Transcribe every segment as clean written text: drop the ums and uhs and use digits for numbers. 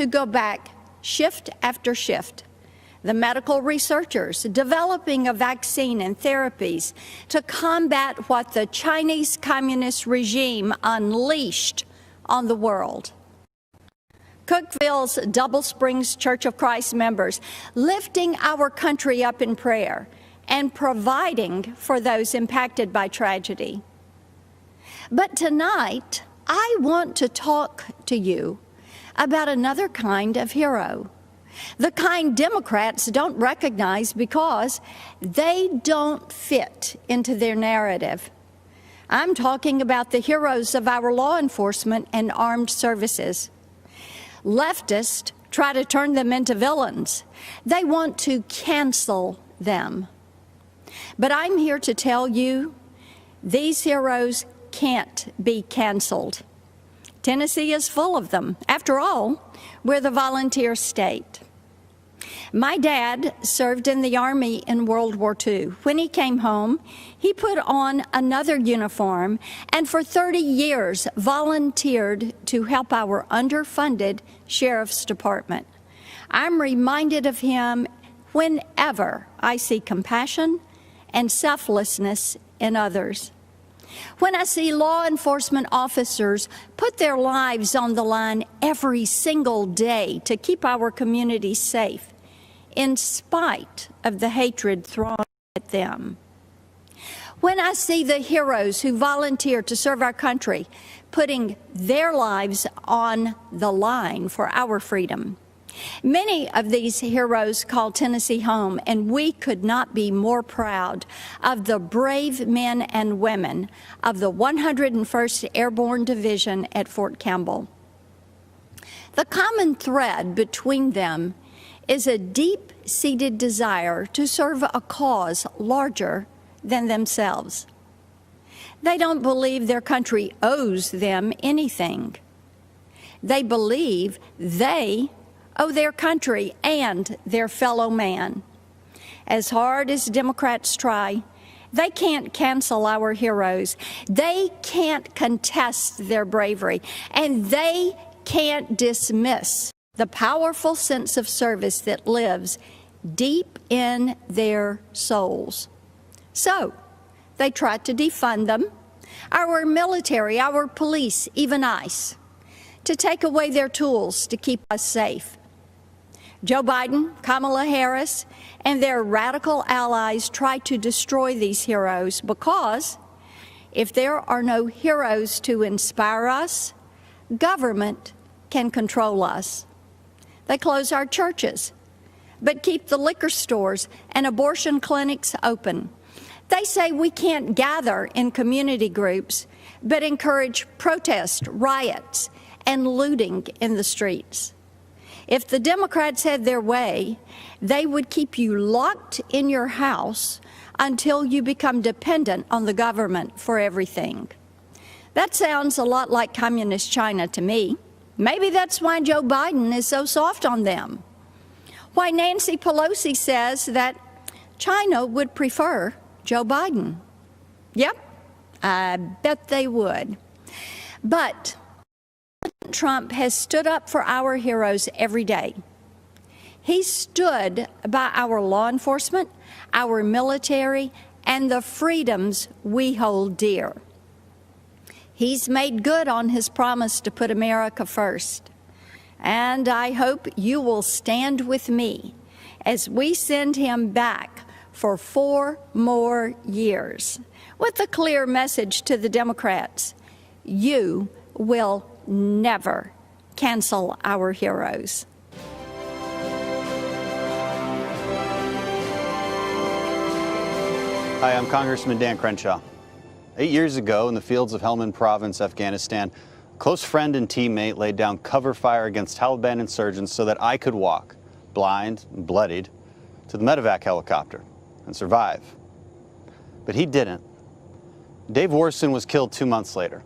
to go back shift after shift. The medical researchers developing a vaccine and therapies to combat what the Chinese Communist regime unleashed on the world. Cookeville's Double Springs Church of Christ members lifting our country up in prayer and providing for those impacted by tragedy. But tonight, I want to talk to you about another kind of hero, the kind Democrats don't recognize because they don't fit into their narrative. I'm talking about the heroes of our law enforcement and armed services. Leftists try to turn them into villains. They want to cancel them. But I'm here to tell you, these heroes can't be canceled. Tennessee is full of them. After all, we're the volunteer state. My dad served in the Army in World War II. When he came home, he put on another uniform and for 30 years volunteered to help our underfunded Sheriff's Department. I'm reminded of him whenever I see compassion and selflessness in others. When I see law enforcement officers put their lives on the line every single day to keep our communities safe, in spite of the hatred thrown at them. When I see the heroes who volunteer to serve our country, putting their lives on the line for our freedom. Many of these heroes call Tennessee home, and we could not be more proud of the brave men and women of the 101st Airborne Division at Fort Campbell. The common thread between them is a deep-seated desire to serve a cause larger than themselves. They don't believe their country owes them anything. They believe they owe their country and their fellow man. As hard as Democrats try, they can't cancel our heroes. They can't contest their bravery, and they can't dismiss the powerful sense of service that lives deep in their souls. So, they try to defund them, our military, our police, even ICE, to take away their tools to keep us safe. Joe Biden, Kamala Harris, and their radical allies try to destroy these heroes because if there are no heroes to inspire us, government can control us. They close our churches, but keep the liquor stores and abortion clinics open. They say we can't gather in community groups, but encourage protest, riots, and looting in the streets. If the Democrats had their way, they would keep you locked in your house until you become dependent on the government for everything. That sounds a lot like communist China to me. Maybe that's why Joe Biden is so soft on them. Why Nancy Pelosi says that China would prefer Joe Biden. Yep, I bet they would. But Trump has stood up for our heroes every day. He stood by our law enforcement, our military, and the freedoms we hold dear. He's made good on his promise to put America first. And I hope you will stand with me as we send him back for 4 more years with a clear message to the Democrats. You will never cancel our heroes. Hi, I'm Congressman Dan Crenshaw. 8 years ago, in the fields of Helmand Province, Afghanistan, a close friend and teammate laid down cover fire against Taliban insurgents so that I could walk, blind and bloodied, to the medevac helicopter and survive. But he didn't. Dave Warson was killed 2 months later.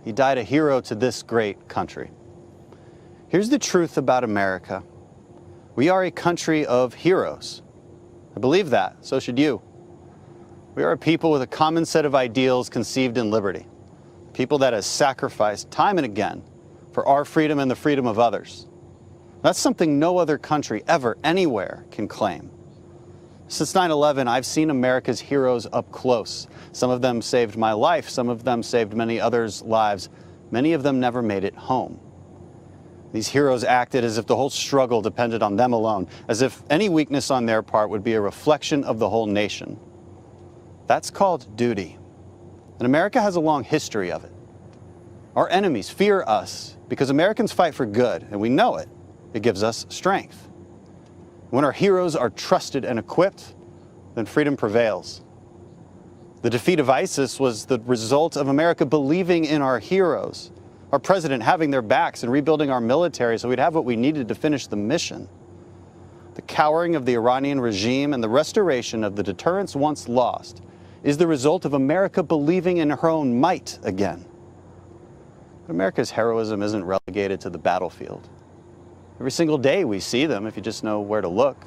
He died a hero to this great country. Here's the truth about America. We are a country of heroes. I believe that, so should you. We are a people with a common set of ideals conceived in liberty. People that has sacrificed time and again for our freedom and the freedom of others. That's something no other country ever, anywhere, can claim. Since 9/11, I've seen America's heroes up close. Some of them saved my life. Some of them saved many others' lives. Many of them never made it home. These heroes acted as if the whole struggle depended on them alone, as if any weakness on their part would be a reflection of the whole nation. That's called duty. And America has a long history of it. Our enemies fear us because Americans fight for good, and we know it. It gives us strength. When our heroes are trusted and equipped, then freedom prevails. The defeat of ISIS was the result of America believing in our heroes, our president having their backs and rebuilding our military so we'd have what we needed to finish the mission. The cowering of the Iranian regime and the restoration of the deterrence once lost is the result of America believing in her own might again. But America's heroism isn't relegated to the battlefield. Every single day we see them if you just know where to look.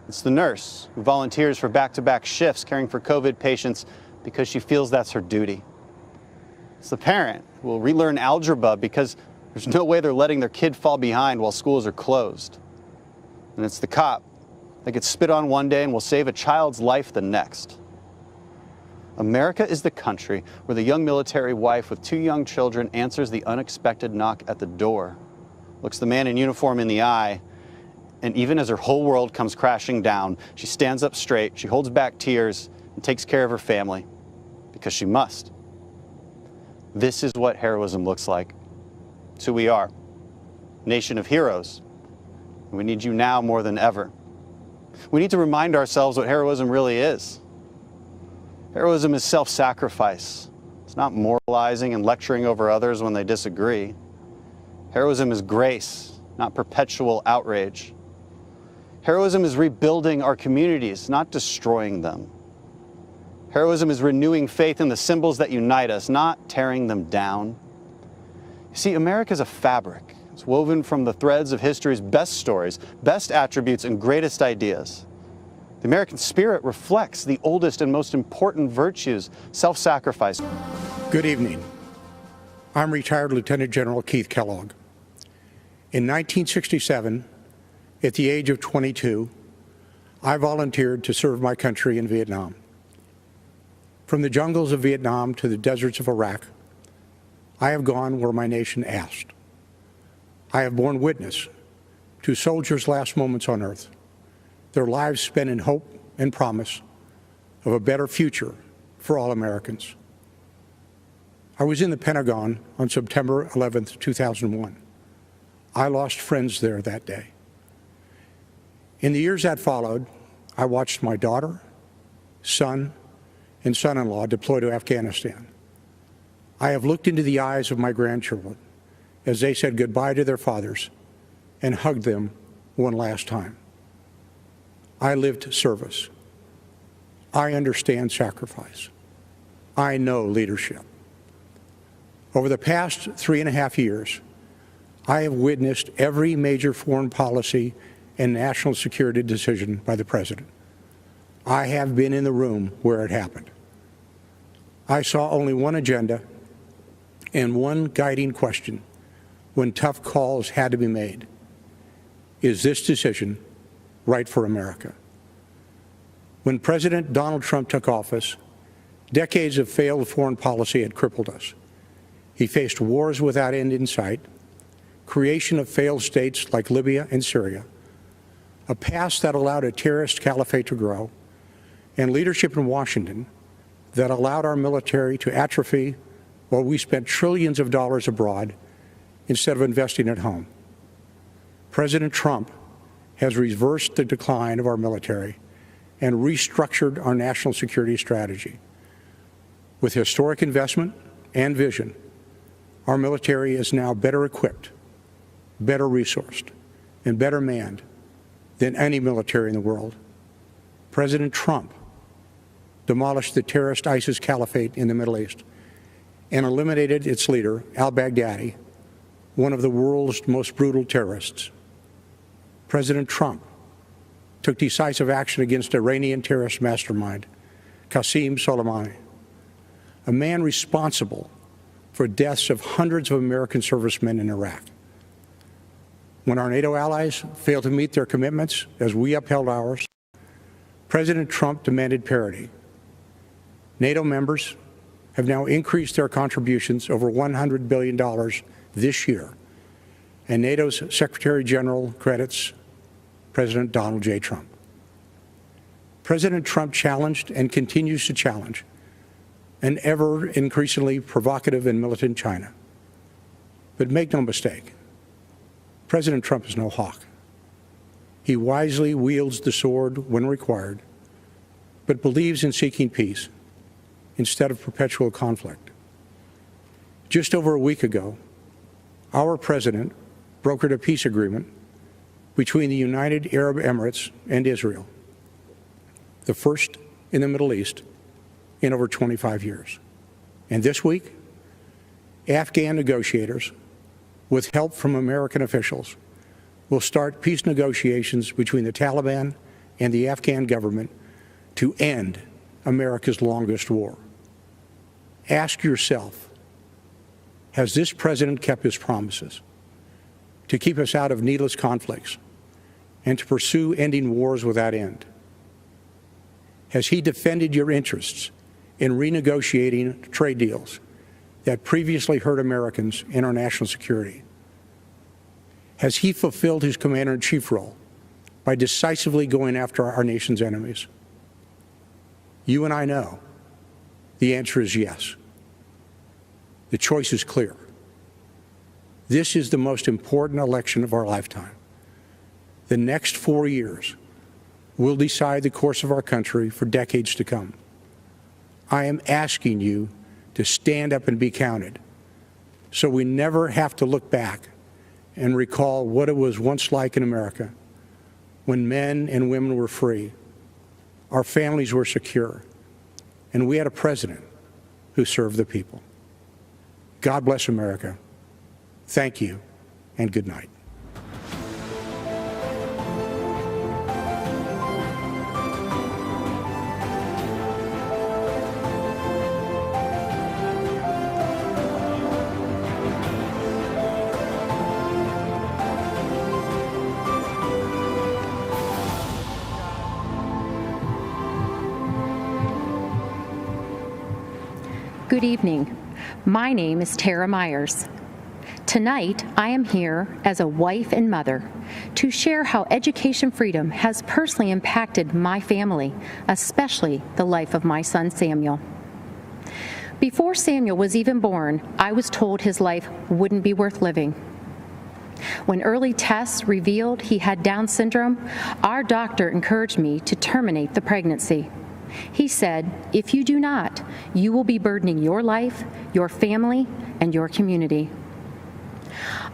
It's the nurse who volunteers for back-to-back shifts caring for COVID patients because she feels that's her duty. It's the parent who will relearn algebra because there's no way they're letting their kid fall behind while schools are closed. And it's the cop that gets spit on one day and will save a child's life the next. America is the country where the young military wife with 2 young children answers the unexpected knock at the door, looks the man in uniform in the eye, and even as her whole world comes crashing down, she stands up straight, she holds back tears, and takes care of her family, because she must. This is what heroism looks like. It's who we are, nation of heroes. We need you now more than ever. We need to remind ourselves what heroism really is. Heroism is self-sacrifice. It's not moralizing and lecturing over others when they disagree. Heroism is grace, not perpetual outrage. Heroism is rebuilding our communities, not destroying them. Heroism is renewing faith in the symbols that unite us, not tearing them down. You see, America is a fabric. It's woven from the threads of history's best stories, best attributes, and greatest ideas. The American spirit reflects the oldest and most important virtues, self-sacrifice. Good evening. I'm retired Lieutenant General Keith Kellogg. In 1967, at the age of 22, I volunteered to serve my country in Vietnam. From the jungles of Vietnam to the deserts of Iraq, I have gone where my nation asked. I have borne witness to soldiers' last moments on earth, their lives spent in hope and promise of a better future for all Americans. I was in the Pentagon on September 11th, 2001. I lost friends there that day. In the years that followed, I watched my daughter, son, and son-in-law deploy to Afghanistan. I have looked into the eyes of my grandchildren as they said goodbye to their fathers and hugged them one last time. I lived service. I understand sacrifice. I know leadership. Over the past 3.5 years, I have witnessed every major foreign policy and national security decision by the President. I have been in the room where it happened. I saw only one agenda and one guiding question when tough calls had to be made. Is this decision right for America? When President Donald Trump took office, decades of failed foreign policy had crippled us. He faced wars without end in sight, creation of failed states like Libya and Syria, a past that allowed a terrorist caliphate to grow, and leadership in Washington that allowed our military to atrophy while we spent trillions of dollars abroad instead of investing at home. President Trump has reversed the decline of our military and restructured our national security strategy. With historic investment and vision, our military is now better equipped, better resourced, and better manned than any military in the world. President Trump demolished the terrorist ISIS caliphate in the Middle East and eliminated its leader, al-Baghdadi, one of the world's most brutal terrorists. President Trump took decisive action against Iranian terrorist mastermind, Qasem Soleimani, a man responsible for deaths of hundreds of American servicemen in Iraq. When our NATO allies failed to meet their commitments, as we upheld ours, President Trump demanded parity. NATO members have now increased their contributions over $100 billion this year, and NATO's Secretary General credits President Donald J. Trump. President Trump challenged and continues to challenge an ever increasingly provocative and militant China. But make no mistake, President Trump is no hawk. He wisely wields the sword when required, but believes in seeking peace instead of perpetual conflict. Just over a week ago, our president brokered a peace agreement between the United Arab Emirates and Israel, the first in the Middle East in over 25 years. And this week, Afghan negotiators, with help from American officials, will start peace negotiations between the Taliban and the Afghan government to end America's longest war. Ask yourself, has this president kept his promises to keep us out of needless conflicts and to pursue ending wars without end? Has he defended your interests in renegotiating trade deals that previously hurt Americans and our national security? Has he fulfilled his commander-in-chief role by decisively going after our nation's enemies? You and I know the answer is yes. The choice is clear. This is the most important election of our lifetime. The next 4 years will decide the course of our country for decades to come. I am asking you to stand up and be counted so we never have to look back and recall what it was once like in America when men and women were free, our families were secure, and we had a president who served the people. God bless America. Thank you, and good night. Good evening. My name is Tara Myers. Tonight, I am here as a wife and mother to share how education freedom has personally impacted my family, especially the life of my son Samuel. Before Samuel was even born, I was told his life wouldn't be worth living. When early tests revealed he had Down syndrome, our doctor encouraged me to terminate the pregnancy. He said, if you do not, you will be burdening your life, your family, and your community.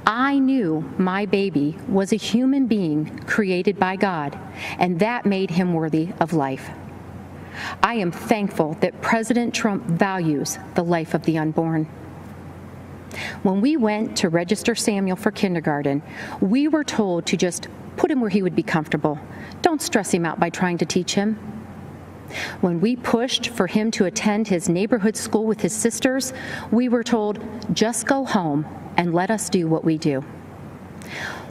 I knew my baby was a human being created by God, and that made him worthy of life. I am thankful that President Trump values the life of the unborn. When we went to register Samuel for kindergarten, we were told to just put him where he would be comfortable. Don't stress him out by trying to teach him. When we pushed for him to attend his neighborhood school with his sisters, we were told, just go home and let us do what we do.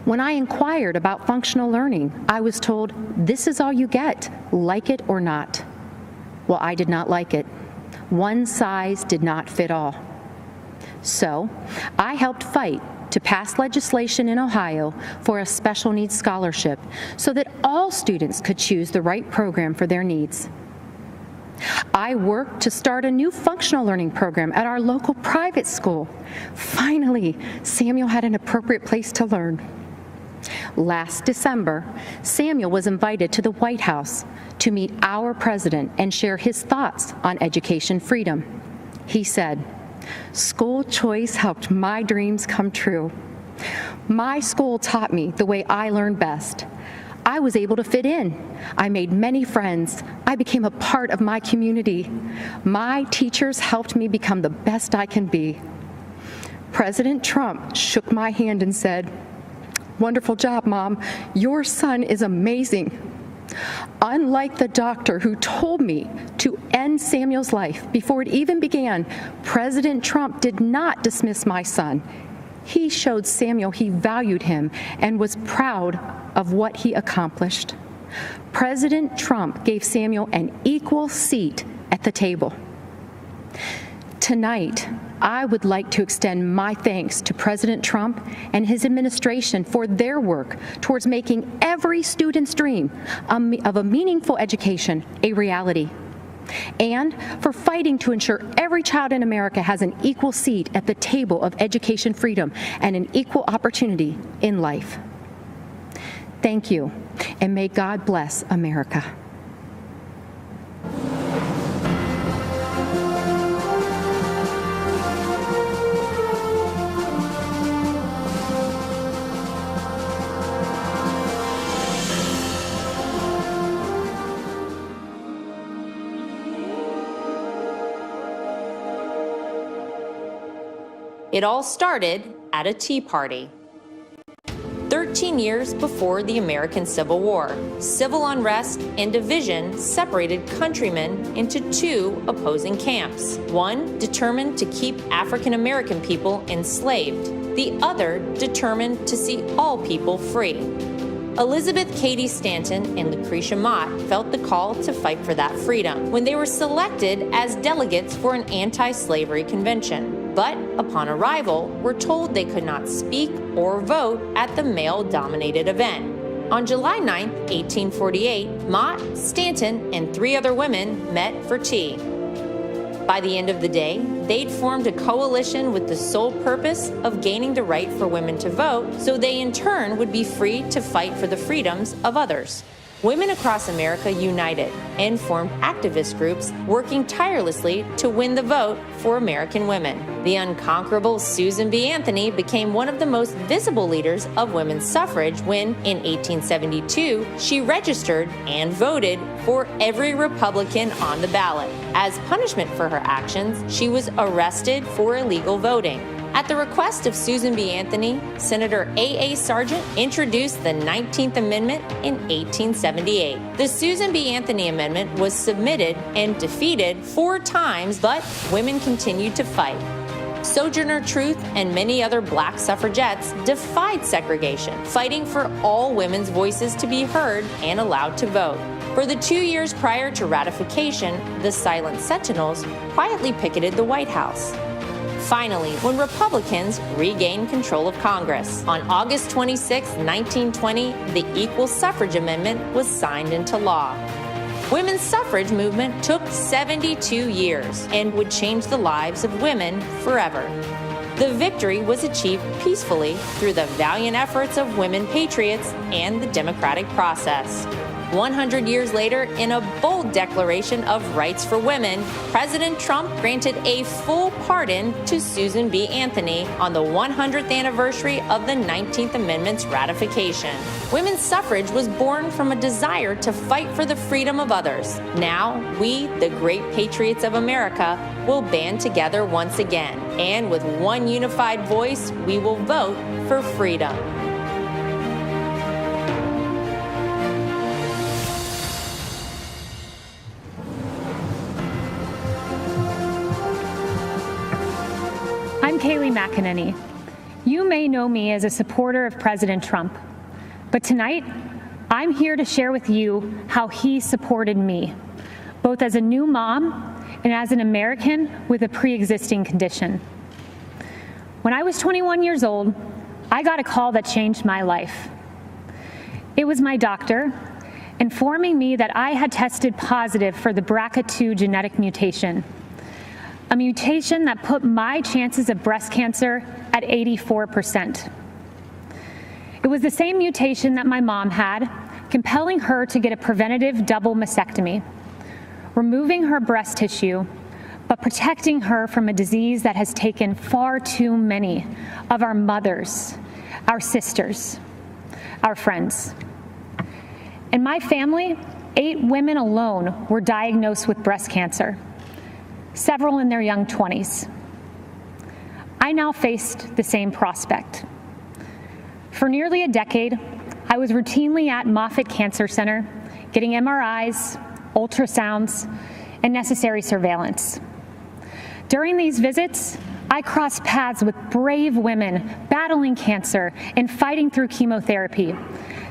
When I inquired about functional learning, I was told, this is all you get, like it or not. Well, I did not like it. One size did not fit all. So I helped fight to pass legislation in Ohio for a special needs scholarship so that all students could choose the right program for their needs. I worked to start a new functional learning program at our local private school. Finally, Samuel had an appropriate place to learn. Last December, Samuel was invited to the White House to meet our president and share his thoughts on education freedom. He said, "School choice helped my dreams come true. My school taught me the way I learn best. I was able to fit in. I made many friends. I became a part of my community. My teachers helped me become the best I can be." President Trump shook my hand and said, "Wonderful job, Mom. Your son is amazing." Unlike the doctor who told me to end Samuel's life before it even began, President Trump did not dismiss my son. He showed Samuel he valued him and was proud of what he accomplished. President Trump gave Samuel an equal seat at the table. Tonight, I would like to extend my thanks to President Trump and his administration for their work towards making every student's dream of a meaningful education a reality, and for fighting to ensure every child in America has an equal seat at the table of education freedom and an equal opportunity in life. Thank you, and may God bless America. It all started at a tea party. 13 years before the American Civil War, civil unrest and division separated countrymen into two opposing camps. One determined to keep African American people enslaved, the other determined to see all people free. Elizabeth Cady Stanton and Lucretia Mott felt the call to fight for that freedom when they were selected as delegates for an anti-slavery convention. But upon arrival, were told they could not speak or vote at the male-dominated event. On July 9, 1848, Mott, Stanton, and 3 other women met for tea. By the end of the day, they'd formed a coalition with the sole purpose of gaining the right for women to vote, so they in turn would be free to fight for the freedoms of others. Women across America united and formed activist groups working tirelessly to win the vote for American women. The unconquerable Susan B. Anthony became one of the most visible leaders of women's suffrage when, in 1872, she registered and voted for every Republican on the ballot. As punishment for her actions, she was arrested for illegal voting. At the request of Susan B. Anthony, Senator A.A. Sargent introduced the 19th Amendment in 1878. The Susan B. Anthony Amendment was submitted and defeated 4 times, but women continued to fight. Sojourner Truth and many other black suffragettes defied segregation, fighting for all women's voices to be heard and allowed to vote. For the 2 years prior to ratification, the Silent Sentinels quietly picketed the White House. Finally, when Republicans regained control of Congress, on August 26, 1920, the Equal Suffrage Amendment was signed into law. Women's suffrage movement took 72 years and would change the lives of women forever. The victory was achieved peacefully through the valiant efforts of women patriots and the democratic process. 100 years later, in a bold declaration of rights for women, President Trump granted a full pardon to Susan B. Anthony on the 100th anniversary of the 19th Amendment's ratification. Women's suffrage was born from a desire to fight for the freedom of others. Now, we, the great patriots of America, will band together once again, and with one unified voice, we will vote for freedom. I'm Kaylee McIntyre. You may know me as a supporter of President Trump, but tonight I'm here to share with you how he supported me, both as a new mom and as an American with a pre-existing condition. When I was 21 years old, I got a call that changed my life. It was my doctor informing me that I had tested positive for the BRCA2 genetic mutation, a mutation that put my chances of breast cancer at 84%. It was the same mutation that my mom had, compelling her to get a preventative double mastectomy, removing her breast tissue, but protecting her from a disease that has taken far too many of our mothers, our sisters, our friends. In my family, 8 women alone were diagnosed with breast cancer, several in their young 20s. I now faced the same prospect. For nearly a decade, I was routinely at Moffitt Cancer Center, getting MRIs, ultrasounds, and necessary surveillance. During these visits, I crossed paths with brave women battling cancer and fighting through chemotherapy.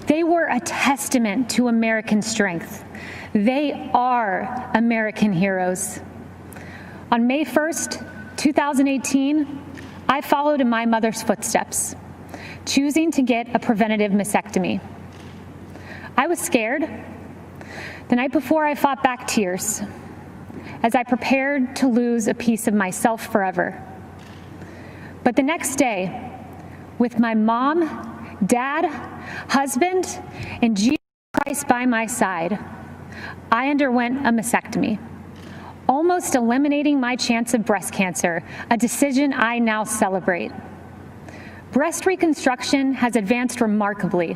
They were a testament to American strength. They are American heroes. On May 1st, 2018, I followed in my mother's footsteps, choosing to get a preventative mastectomy. I was scared. The night before, I fought back tears as I prepared to lose a piece of myself forever. But the next day, with my mom, dad, husband, and Jesus Christ by my side, I underwent a mastectomy, almost eliminating my chance of breast cancer, a decision I now celebrate. Breast reconstruction has advanced remarkably.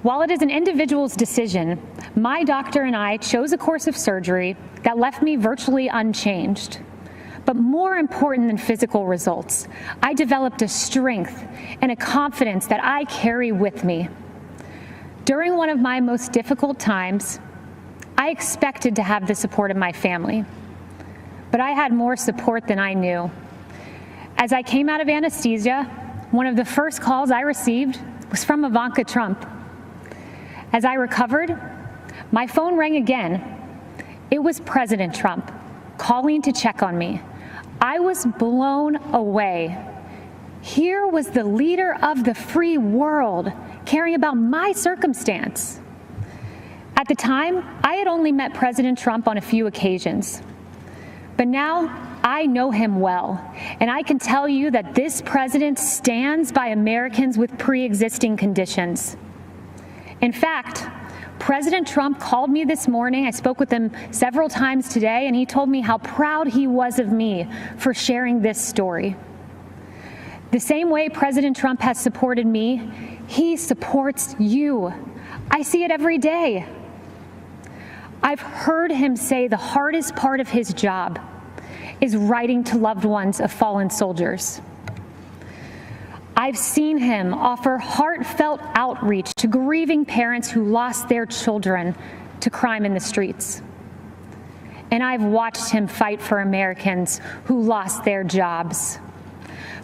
While it is an individual's decision, my doctor and I chose a course of surgery that left me virtually unchanged. But more important than physical results, I developed a strength and a confidence that I carry with me. During one of my most difficult times, I expected to have the support of my family, but I had more support than I knew. As I came out of anesthesia, one of the first calls I received was from Ivanka Trump. As I recovered, my phone rang again. It was President Trump calling to check on me. I was blown away. Here was the leader of the free world caring about my circumstance. At the time, I had only met President Trump on a few occasions. But now I know him well, and I can tell you that this president stands by Americans with pre-existing conditions. In fact, President Trump called me this morning. I spoke with him several times today, and he told me how proud he was of me for sharing this story. The same way President Trump has supported me, he supports you. I see it every day. I've heard him say the hardest part of his job is writing to loved ones of fallen soldiers. I've seen him offer heartfelt outreach to grieving parents who lost their children to crime in the streets. And I've watched him fight for Americans who lost their jobs.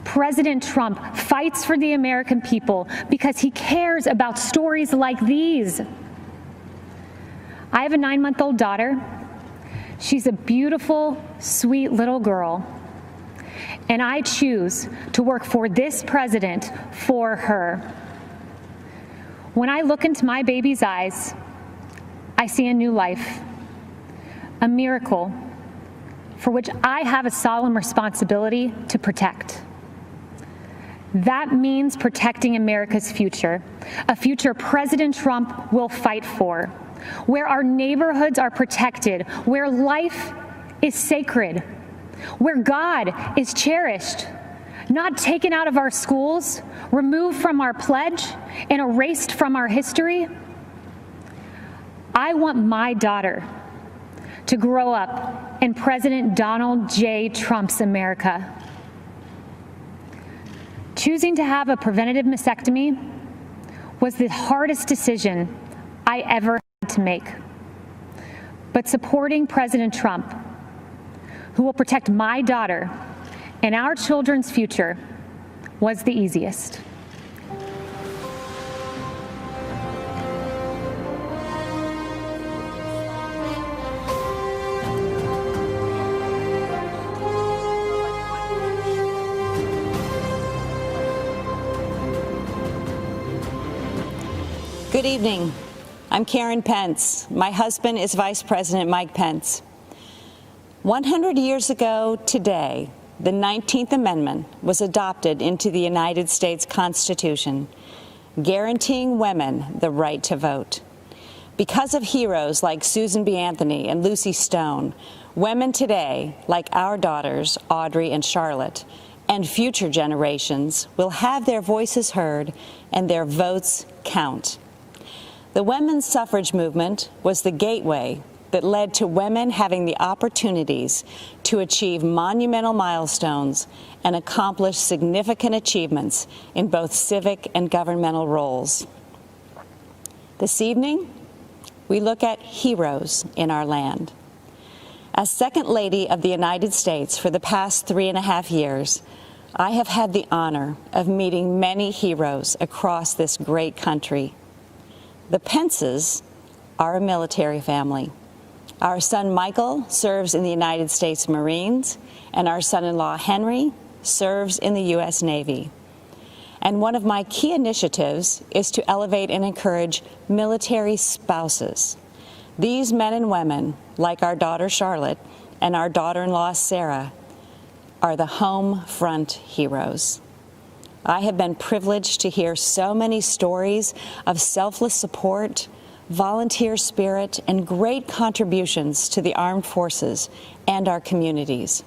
President Trump fights for the American people because he cares about stories like these. I have a 9-month-old daughter. She's a beautiful, sweet little girl. And I choose to work for this president for her. When I look into my baby's eyes, I see a new life, a miracle for which I have a solemn responsibility to protect. That means protecting America's future, a future President Trump will fight for, where our neighborhoods are protected, where life is sacred, where God is cherished, not taken out of our schools, removed from our pledge, and erased from our history. I want my daughter to grow up in President Donald J. Trump's America. Choosing to have a preventative mastectomy was the hardest decision I ever had to make. But supporting President Trump, who will protect my daughter and our children's future, was the easiest. Good evening. I'm Karen Pence. My husband is Vice President Mike Pence. 100 years ago today, the 19th Amendment was adopted into the United States Constitution, guaranteeing women the right to vote. Because of heroes like Susan B. Anthony and Lucy Stone, women today, like our daughters, Audrey and Charlotte, and future generations, will have their voices heard and their votes count. The women's suffrage movement was the gateway that led to women having the opportunities to achieve monumental milestones and accomplish significant achievements in both civic and governmental roles. This evening, we look at heroes in our land. As Second Lady of the United States for the past 3.5 years, I have had the honor of meeting many heroes across this great country. The Pences are a military family. Our son Michael serves in the United States Marines, and our son-in-law Henry serves in the U.S. Navy. And one of my key initiatives is to elevate and encourage military spouses. These men and women, like our daughter Charlotte and our daughter-in-law Sarah, are the home front heroes. I have been privileged to hear so many stories of selfless support, volunteer spirit, and great contributions to the armed forces and our communities.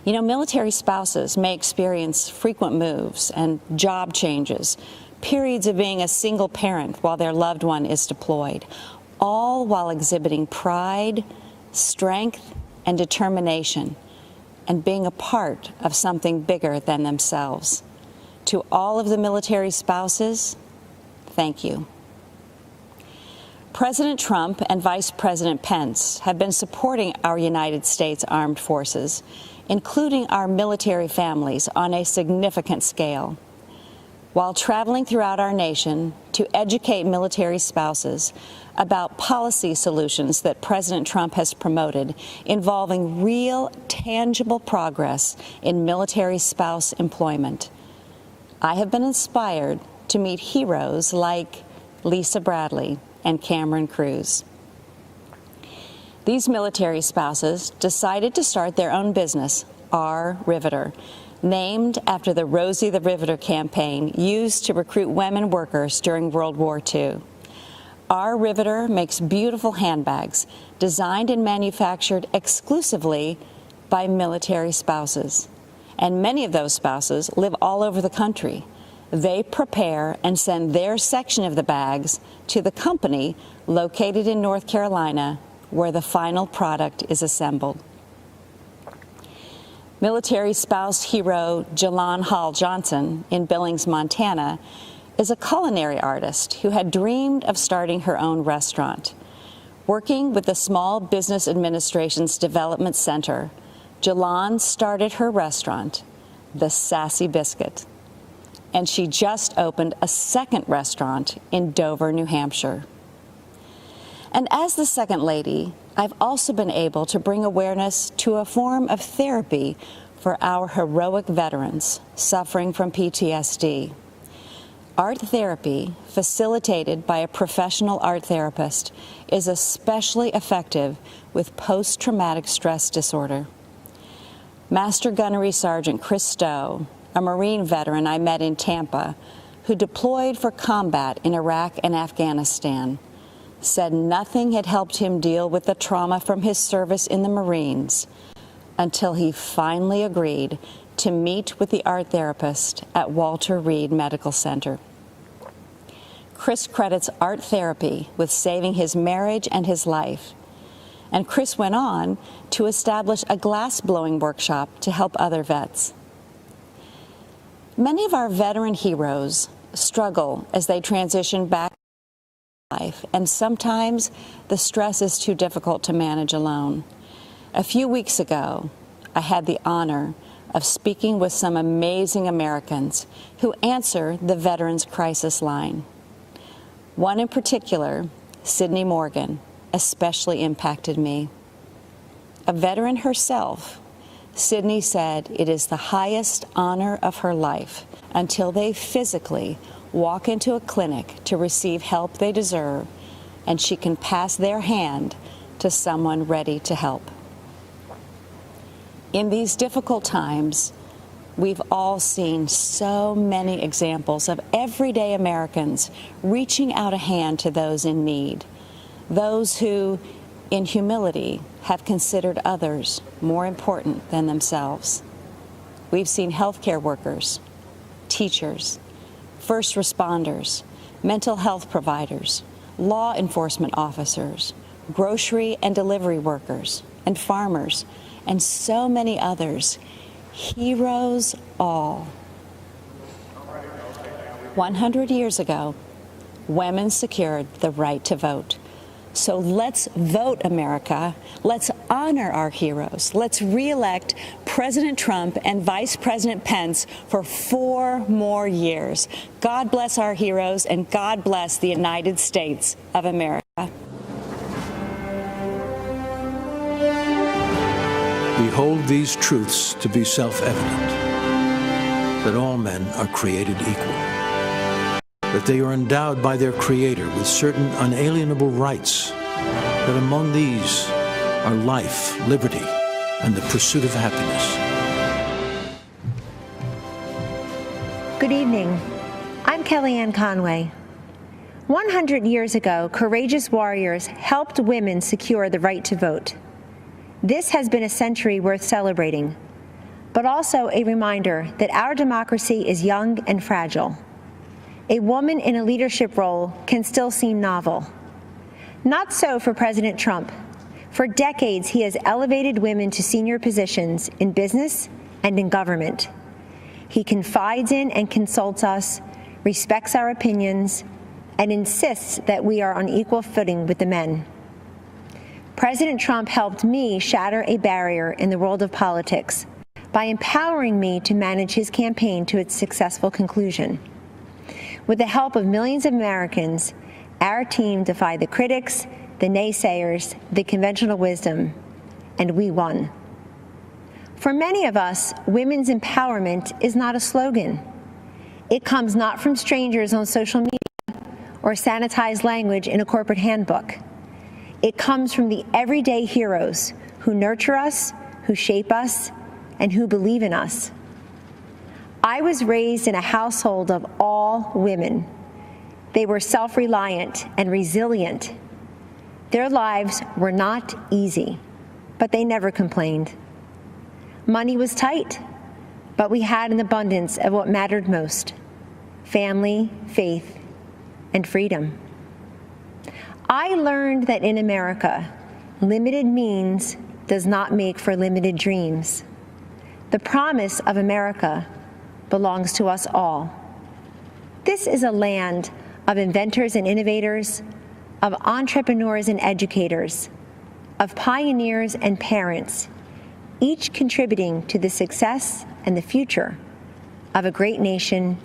You know, military spouses may experience frequent moves and job changes, periods of being a single parent while their loved one is deployed, all while exhibiting pride, strength, and determination, and being a part of something bigger than themselves. To all of the military spouses, thank you. President Trump and Vice President Pence have been supporting our United States Armed Forces, including our military families, on a significant scale. While traveling throughout our nation to educate military spouses about policy solutions that President Trump has promoted involving real, tangible progress in military spouse employment, I have been inspired to meet heroes like Lisa Bradley and Cameron Cruz. These military spouses decided to start their own business, Our Riveter, named after the Rosie the Riveter campaign used to recruit women workers during World War II. Our Riveter makes beautiful handbags designed and manufactured exclusively by military spouses. And many of those spouses live all over the country. They prepare and send their section of the bags to the company located in North Carolina, where the final product is assembled. Military spouse hero Jalon Hall Johnson in Billings, Montana, is a culinary artist who had dreamed of starting her own restaurant. Working with the Small Business Administration's Development Center, Jalon started her restaurant, The Sassy Biscuit, and she just opened a second restaurant in Dover, New Hampshire. And as the Second Lady, I've also been able to bring awareness to a form of therapy for our heroic veterans suffering from PTSD. Art therapy, facilitated by a professional art therapist, is especially effective with post-traumatic stress disorder. Master Gunnery Sergeant Chris Stowe, a Marine veteran I met in Tampa, who deployed for combat in Iraq and Afghanistan, said nothing had helped him deal with the trauma from his service in the Marines until he finally agreed to meet with the art therapist at Walter Reed Medical Center. Chris credits art therapy with saving his marriage and his life. And Chris went on to establish a glass-blowing workshop to help other vets. Many of our veteran heroes struggle as they transition back to life, and sometimes the stress is too difficult to manage alone. A few weeks ago, I had the honor of speaking with some amazing Americans who answer the Veterans Crisis Line. One in particular, Sydney Morgan, especially impacted me. A veteran herself, Sydney said it is the highest honor of her life until they physically walk into a clinic to receive help they deserve, and she can pass their hand to someone ready to help. In these difficult times, we've all seen so many examples of everyday Americans reaching out a hand to those in need, those who, in humility, have considered others more important than themselves. We've seen healthcare workers, teachers, first responders, mental health providers, law enforcement officers, grocery and delivery workers, and farmers, and so many others, heroes all. 100 years ago, women secured the right to vote. So let's vote, America. Let's honor our heroes. Let's re-elect President Trump and Vice President Pence for 4 more years. God bless our heroes, and God bless the United States of America. We hold these truths to be self-evident, that all men are created equal, that they are endowed by their Creator with certain unalienable rights, that among these are life, liberty, and the pursuit of happiness. Good evening. I'm Kellyanne Conway. 100 years ago, courageous warriors helped women secure the right to vote. This has been a century worth celebrating, but also a reminder that our democracy is young and fragile. A woman in a leadership role can still seem novel. Not so for President Trump. For decades, he has elevated women to senior positions in business and in government. He confides in and consults us, respects our opinions, and insists that we are on equal footing with the men. President Trump helped me shatter a barrier in the world of politics by empowering me to manage his campaign to its successful conclusion. With the help of millions of Americans, our team defied the critics, the naysayers, the conventional wisdom, and we won. For many of us, women's empowerment is not a slogan. It comes not from strangers on social media or sanitized language in a corporate handbook. It comes from the everyday heroes who nurture us, who shape us, and who believe in us. I was raised in a household of all women. They were self-reliant and resilient. Their lives were not easy, but they never complained. Money was tight, but we had an abundance of what mattered most: family, faith, and freedom. I learned that in America, limited means does not make for limited dreams. The promise of America belongs to us all. This is a land of inventors and innovators, of entrepreneurs and educators, of pioneers and parents, each contributing to the success and the future of a great nation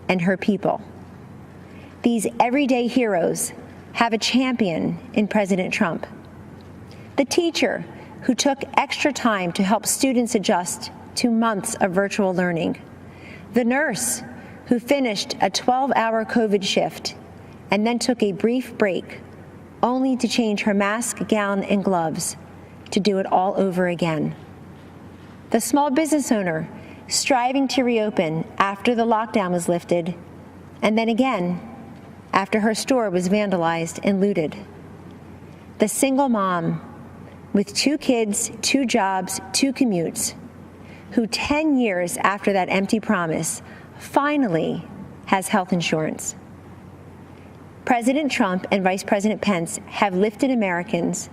and her people. These everyday heroes have a champion in President Trump. The teacher who took extra time to help students adjust to months of virtual learning. The nurse who finished a 12-hour COVID shift and then took a brief break only to change her mask, gown, and gloves to do it all over again. The small business owner striving to reopen after the lockdown was lifted, and then again after her store was vandalized and looted. The single mom with 2 kids, 2 jobs, 2 commutes, who 10 years after that empty promise finally has health insurance. President Trump and Vice President Pence have lifted Americans,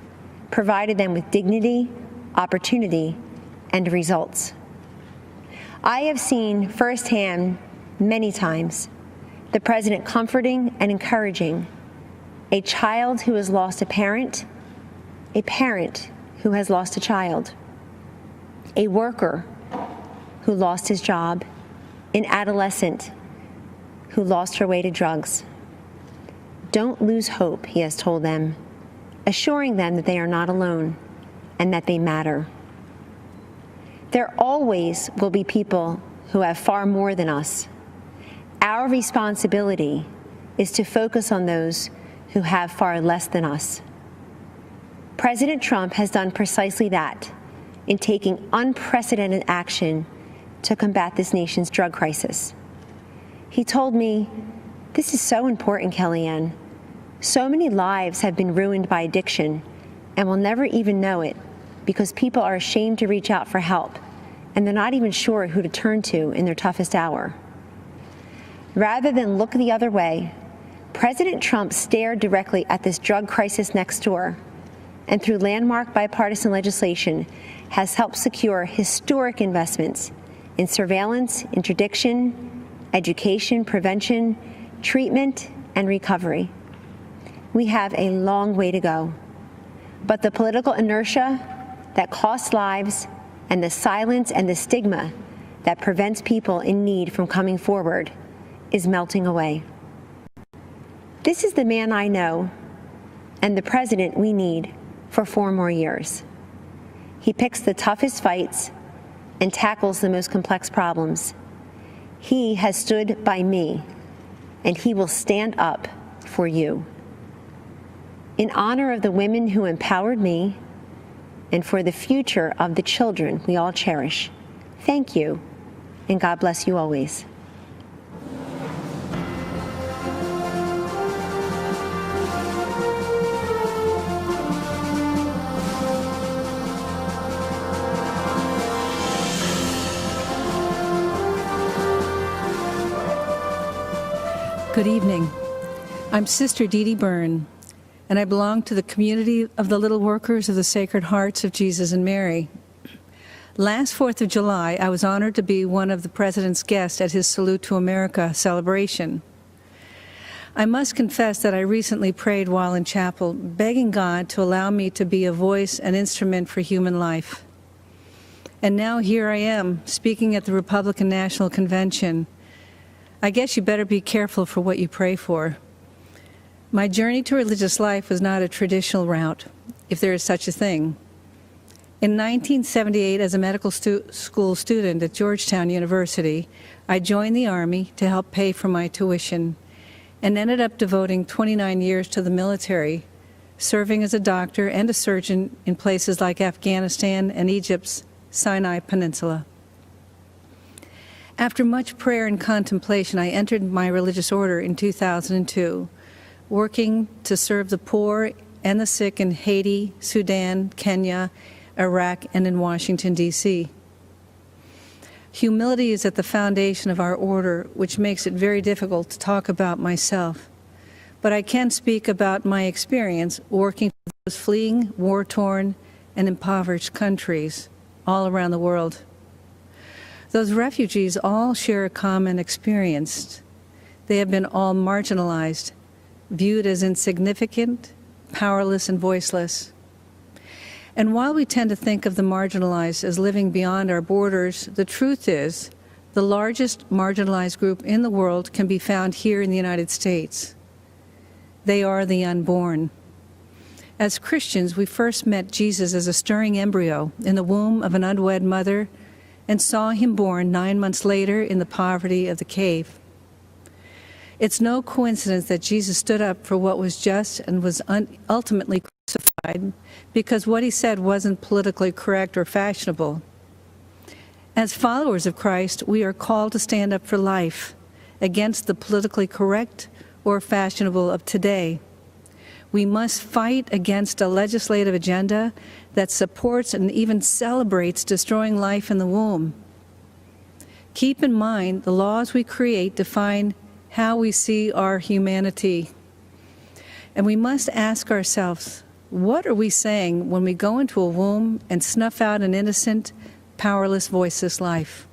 provided them with dignity, opportunity, and results. I have seen firsthand many times the president comforting and encouraging a child who has lost a parent who has lost a child, a worker who lost his job, an adolescent who lost her way to drugs. Don't lose hope, he has told them, assuring them that they are not alone and that they matter. There always will be people who have far more than us. Our responsibility is to focus on those who have far less than us. President Trump has done precisely that in taking unprecedented action to combat this nation's drug crisis. He told me, "This is so important, Kellyanne. So many lives have been ruined by addiction and will never even know it because people are ashamed to reach out for help and they're not even sure who to turn to in their toughest hour." Rather than look the other way, President Trump stared directly at this drug crisis next door and through landmark bipartisan legislation has helped secure historic investments in surveillance, interdiction, education, prevention, treatment, and recovery. We have a long way to go. But the political inertia that costs lives and the silence and the stigma that prevents people in need from coming forward is melting away. This is the man I know and the president we need for 4 more years. He picks the toughest fights and tackles the most complex problems. He has stood by me, and he will stand up for you. In honor of the women who empowered me and for the future of the children we all cherish, thank you, and God bless you always. Good evening. I'm Sister Dede Byrne, and I belong to the community of the Little Workers of the Sacred Hearts of Jesus and Mary. Last 4th of July, I was honored to be one of the President's guests at his Salute to America celebration. I must confess that I recently prayed while in chapel, begging God to allow me to be a voice and instrument for human life. And now here I am, speaking at the Republican National Convention. I guess you better be careful for what you pray for. My journey to religious life was not a traditional route, if there is such a thing. In 1978, as a medical school student at Georgetown University, I joined the Army to help pay for my tuition and ended up devoting 29 years to the military, serving as a doctor and a surgeon in places like Afghanistan and Egypt's Sinai Peninsula. After much prayer and contemplation, I entered my religious order in 2002, working to serve the poor and the sick in Haiti, Sudan, Kenya, Iraq, and in Washington, D.C. Humility is at the foundation of our order, which makes it very difficult to talk about myself. But I can speak about my experience working for those fleeing war-torn and impoverished countries all around the world. Those refugees all share a common experience. They have been all marginalized, viewed as insignificant, powerless, and voiceless. And while we tend to think of the marginalized as living beyond our borders, the truth is the largest marginalized group in the world can be found here in the United States. They are the unborn. As Christians, we first met Jesus as a stirring embryo in the womb of an unwed mother and saw him born 9 months later in the poverty of the cave. It's no coincidence that Jesus stood up for what was just and was ultimately crucified because what he said wasn't politically correct or fashionable. As followers of Christ, we are called to stand up for life against the politically correct or fashionable of today. We must fight against a legislative agenda that supports and even celebrates destroying life in the womb. Keep in mind, the laws we create define how we see our humanity. And we must ask ourselves, what are we saying when we go into a womb and snuff out an innocent, powerless, voiceless life?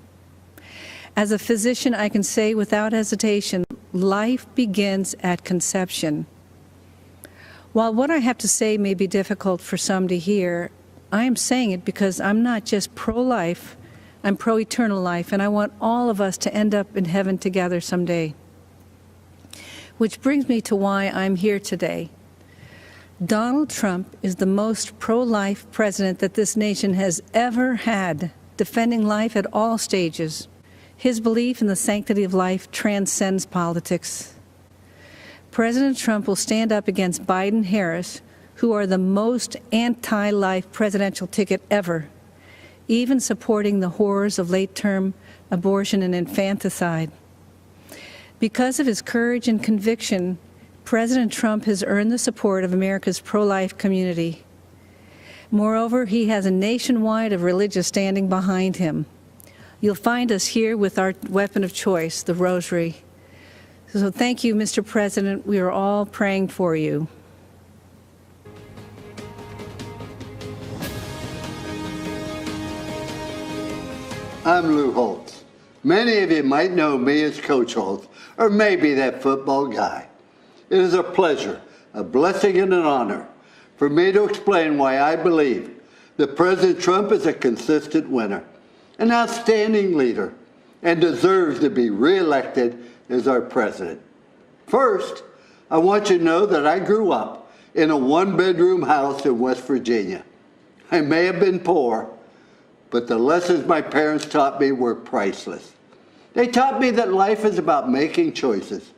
As a physician, I can say without hesitation, life begins at conception. While what I have to say may be difficult for some to hear, I am saying it because I'm not just pro-life, I'm pro-eternal life, and I want all of us to end up in heaven together someday. Which brings me to why I'm here today. Donald Trump is the most pro-life president that this nation has ever had, defending life at all stages. His belief in the sanctity of life transcends politics. President Trump will stand up against Biden-Harris, who are the most anti-life presidential ticket ever, even supporting the horrors of late-term abortion and infanticide. Because of his courage and conviction, President Trump has earned the support of America's pro-life community. Moreover, he has a nationwide of religious standing behind him. You'll find us here with our weapon of choice, the rosary. So thank you, Mr. President. We are all praying for you. I'm Lou Holtz. Many of you might know me as Coach Holtz, or maybe that football guy. It is a pleasure a blessing and an honor for me to explain why I believe that President Trump is a consistent winner, an outstanding leader, and deserves to be reelected as our president. First, I want you to know that I grew up in a one-bedroom house in West Virginia. I may have been poor, but the lessons my parents taught me were priceless. They taught me that life is about making choices.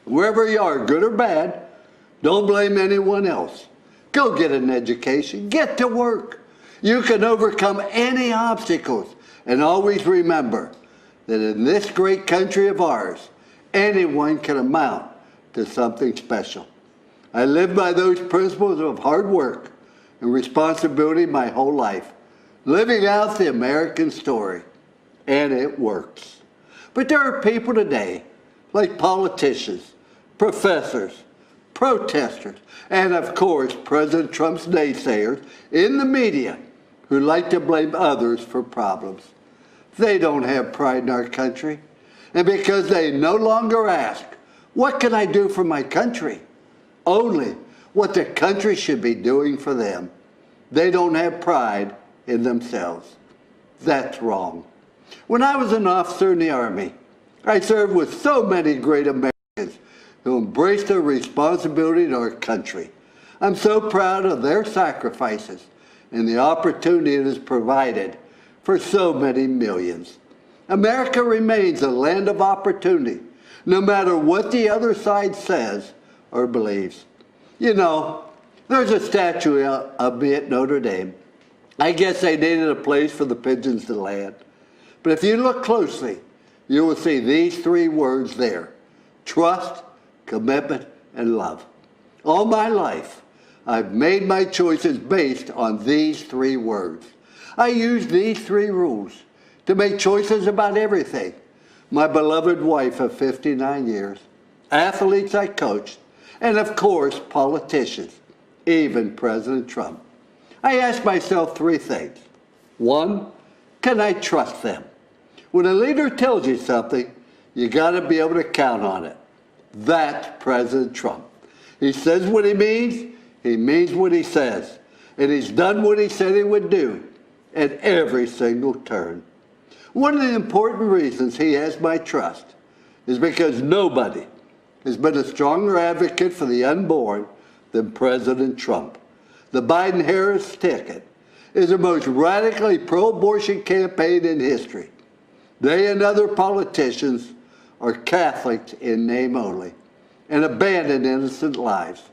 Wherever you are, good or bad, don't blame anyone else. Go get an education, get to work. You can overcome any obstacles, and always remember that in this great country of ours, anyone can amount to something special. I lived by those principles of hard work and responsibility my whole life, living out the American story, and it works. But there are people today, like politicians, professors, protesters, and of course, President Trump's naysayers in the media who like to blame others for problems. They don't have pride in our country. And because they no longer ask, what can I do for my country? Only what the country should be doing for them. They don't have pride in themselves. That's wrong. When I was an officer in the Army, I served with so many great Americans who embraced their responsibility to our country. I'm so proud of their sacrifices and the opportunity it has provided for so many millions. America remains a land of opportunity, no matter what the other side says or believes. You know, there's a statue of me at Notre Dame. I guess they needed a place for the pigeons to land. But if you look closely, you will see these three words there: trust, commitment, and love. All my life, I've made my choices based on these three words. I use these three rules to make choices about everything: my beloved wife of 59 years, athletes I coached, and of course, politicians, even President Trump. I ask myself three things. One, can I trust them? When a leader tells you something, you got to be able to count on it. That's President Trump. He says what he means what he says, and he's done what he said he would do at every single turn. One of the important reasons he has my trust is because nobody has been a stronger advocate for the unborn than President Trump. The Biden-Harris ticket is the most radically pro-abortion campaign in history. They and other politicians are Catholics in name only and abandon innocent lives.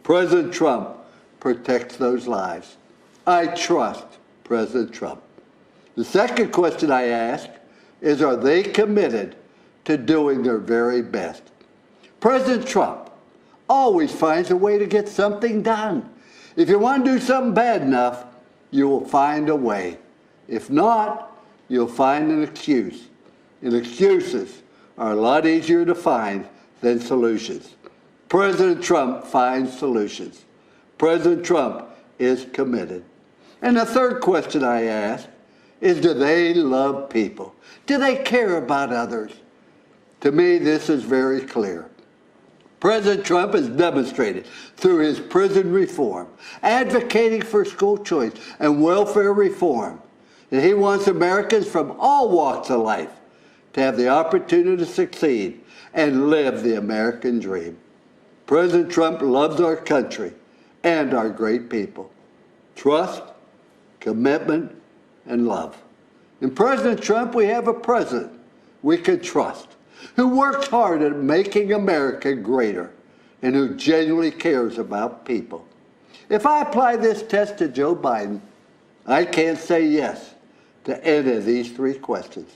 President Trump protects those lives. I trust President Trump. The second question I ask is, are they committed to doing their very best? President Trump always finds a way to get something done. If you want to do something bad enough, you will find a way. If not, you'll find an excuse. And excuses are a lot easier to find than solutions. President Trump finds solutions. President Trump is committed. And the third question I ask is, do they love people? Do they care about others? To me, this is very clear. President Trump has demonstrated through his prison reform, advocating for school choice and welfare reform, that he wants Americans from all walks of life to have the opportunity to succeed and live the American dream. President Trump loves our country and our great people. Trust, commitment, and love. In President Trump, we have a president we can trust, who works hard at making America greater and who genuinely cares about people. If I apply this test to Joe Biden, I can't say yes to any of these three questions.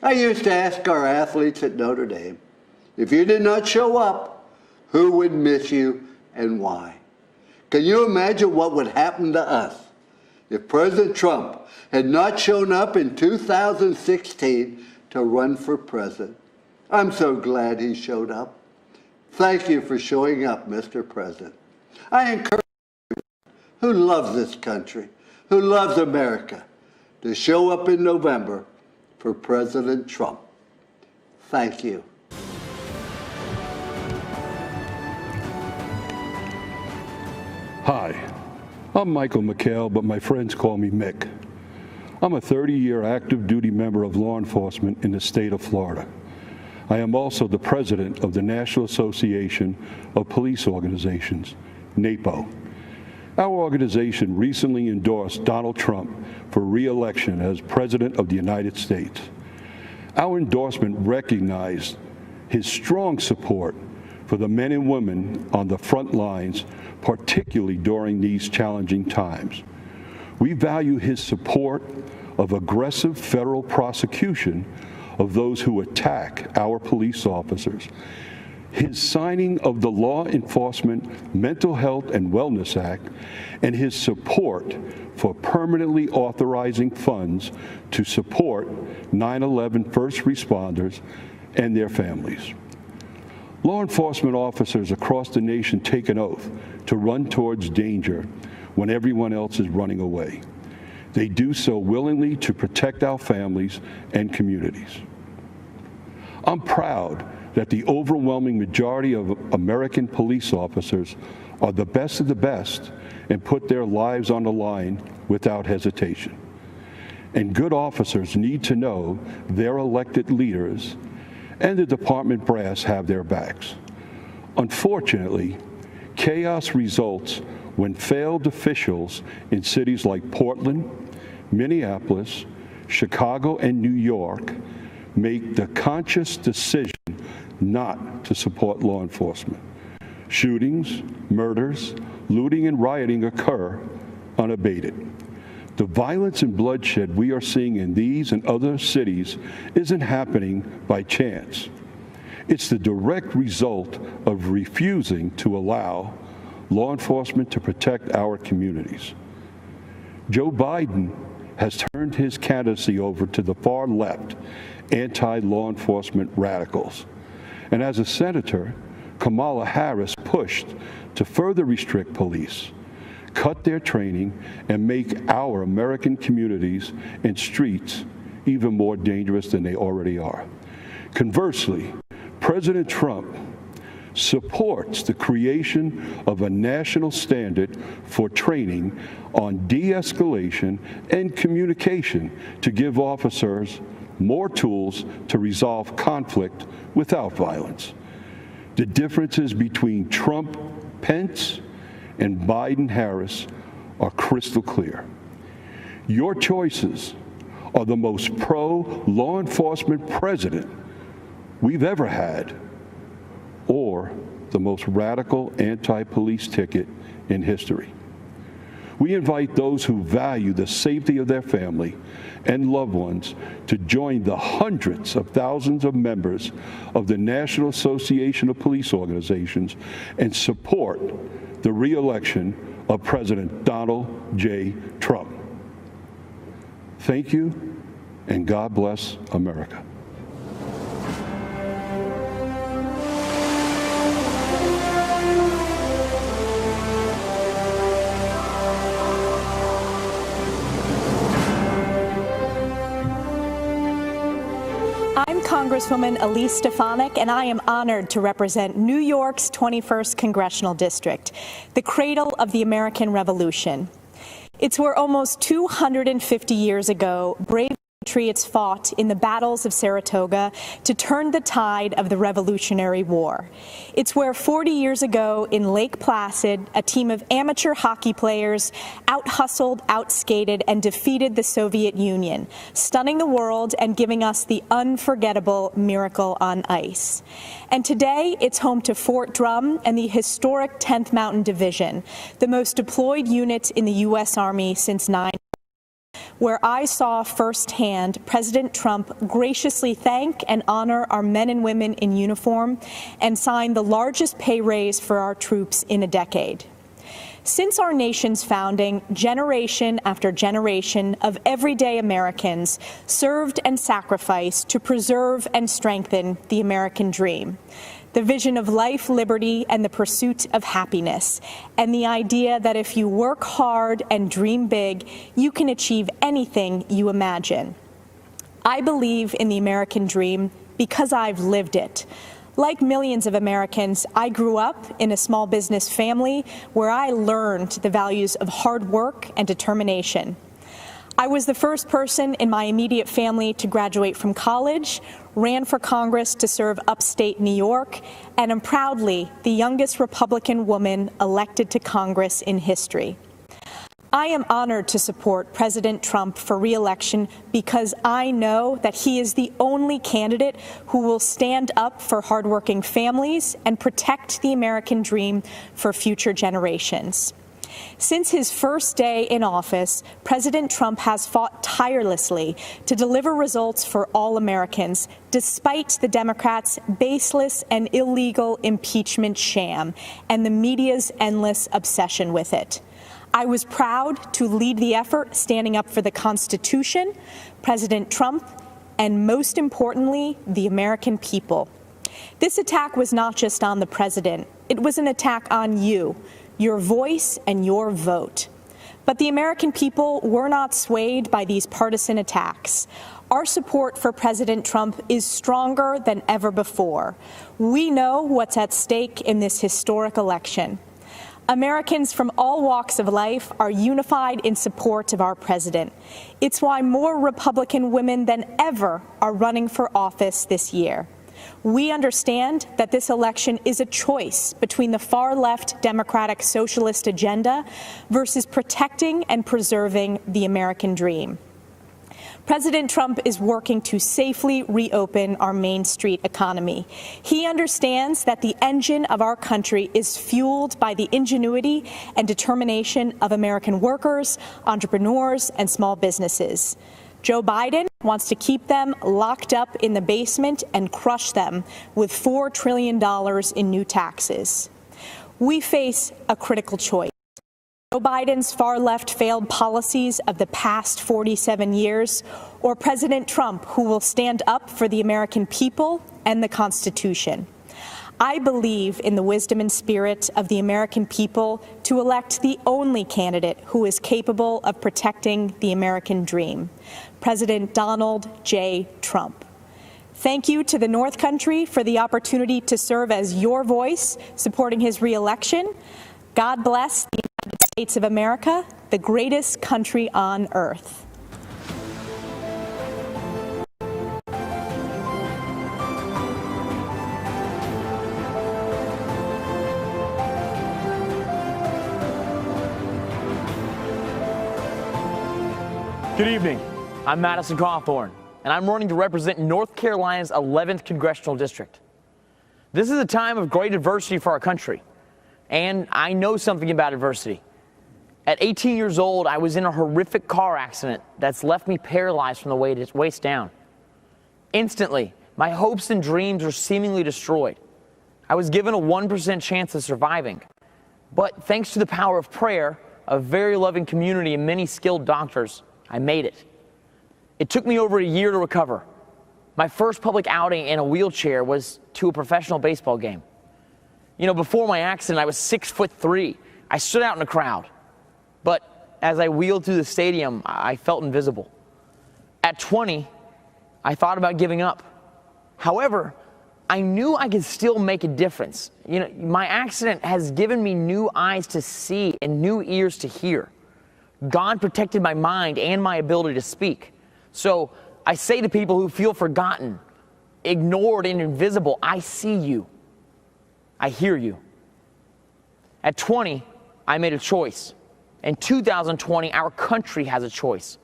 I used to ask our athletes at Notre Dame, if you did not show up, who would miss you and why? Can you imagine what would happen to us if President Trump had not shown up in 2016 to run for president? I'm so glad he showed up. Thank you for showing up, Mr. President. I encourage everyone who loves this country, who loves America, to show up in November for President Trump. Thank you. Hi, I'm Michael McHale, but my friends call me Mick. I'm a 30-year active duty member of law enforcement in the state of Florida. I am also the president of the National Association of Police Organizations, NAPO. Our organization recently endorsed Donald Trump for re-election as President of the United States. Our endorsement recognized his strong support for the men and women on the front lines, particularly during these challenging times. We value his support of aggressive federal prosecution of those who attack our police officers, his signing of the Law Enforcement Mental Health and Wellness Act, and his support for permanently authorizing funds to support 9/11 first responders and their families. Law enforcement officers across the nation take an oath to run towards danger when everyone else is running away. They do so willingly to protect our families and communities. I'm proud that the overwhelming majority of American police officers are the best of the best and put their lives on the line without hesitation. And good officers need to know their elected leaders and the department brass have their backs. Unfortunately, chaos results when failed officials in cities like Portland, Minneapolis, Chicago, and New York make the conscious decision not to support law enforcement. Shootings, murders, looting, and rioting occur unabated. The violence and bloodshed we are seeing in these and other cities isn't happening by chance. It's the direct result of refusing to allow law enforcement to protect our communities. Joe Biden has turned his candidacy over to the far left anti-law enforcement radicals. And as a senator, Kamala Harris pushed to further restrict police, cut their training, and make our American communities and streets even more dangerous than they already are. Conversely, President Trump supports the creation of a national standard for training on de-escalation and communication to give officers more tools to resolve conflict without violence. The differences between Trump, Pence, and Biden-Harris are crystal clear. Your choices are the most pro-law enforcement president we've ever had, or the most radical anti-police ticket in history. We invite those who value the safety of their family and loved ones to join the hundreds of thousands of members of the National Association of Police Organizations and support the re-election of President Donald J. Trump. Thank you, and God bless America. I'm Congresswoman Elise Stefanik, and I am honored to represent New York's 21st Congressional District, the cradle of the American Revolution. It's where almost 250 years ago, brave patriots fought in the battles of Saratoga to turn the tide of the Revolutionary War. It's where 40 years ago in Lake Placid, a team of amateur hockey players out-hustled, out-skated, and defeated the Soviet Union, stunning the world and giving us the unforgettable Miracle on Ice. And today, it's home to Fort Drum and the historic 10th Mountain Division, the most deployed unit in the U.S. Army since 9/11. Where I saw firsthand President Trump graciously thank and honor our men and women in uniform and sign the largest pay raise for our troops in a decade. Since our nation's founding, generation after generation of everyday Americans served and sacrificed to preserve and strengthen the American dream. The vision of life, liberty, and the pursuit of happiness, and the idea that if you work hard and dream big, you can achieve anything you imagine. I believe in the American dream because I've lived it. Like millions of Americans, I grew up in a small business family where I learned the values of hard work and determination. I was the first person in my immediate family to graduate from college, ran for Congress to serve upstate New York, and am proudly the youngest Republican woman elected to Congress in history. I am honored to support President Trump for re-election because I know that he is the only candidate who will stand up for hardworking families and protect the American dream for future generations. Since his first day in office, President Trump has fought tirelessly to deliver results for all Americans, despite the Democrats' baseless and illegal impeachment sham and the media's endless obsession with it. I was proud to lead the effort standing up for the Constitution, President Trump, and most importantly, the American people. This attack was not just on the president. It was an attack on you, your voice, and your vote. But the American people were not swayed by these partisan attacks. Our support for President Trump is stronger than ever before. We know what's at stake in this historic election. Americans from all walks of life are unified in support of our president. It's why more Republican women than ever are running for office this year. We understand that this election is a choice between the far-left Democratic socialist agenda versus protecting and preserving the American dream. President Trump is working to safely reopen our Main Street economy. He understands that the engine of our country is fueled by the ingenuity and determination of American workers, entrepreneurs, and small businesses. Joe Biden wants to keep them locked up in the basement and crush them with $4 trillion in new taxes. We face a critical choice. Joe Biden's far-left failed policies of the past 47 years, or President Trump, who will stand up for the American people and the Constitution. I believe in the wisdom and spirit of the American people to elect the only candidate who is capable of protecting the American dream, President Donald J. Trump. Thank you to the North Country for the opportunity to serve as your voice supporting his re-election. God bless the United States of America, the greatest country on earth. Good evening. I'm Madison Crawford, and I'm running to represent North Carolina's 11th Congressional District. This is a time of great adversity for our country, and I know something about adversity. At 18 years old, I was in a horrific car accident that's left me paralyzed from the waist down. Instantly, my hopes and dreams were seemingly destroyed. I was given a 1% chance of surviving, but thanks to the power of prayer, a very loving community, and many skilled doctors, I made it. It took me over a year to recover. My first public outing in a wheelchair was to a professional baseball game. You know, before my accident, I was 6'3". I stood out in a crowd. But as I wheeled through the stadium, I felt invisible. At 20, I thought about giving up. However, I knew I could still make a difference. You know, my accident has given me new eyes to see and new ears to hear. God protected my mind and my ability to speak. So I say to people who feel forgotten, ignored, and invisible, I see you. I hear you. At 20, I made a choice. In 2020, our country has a choice.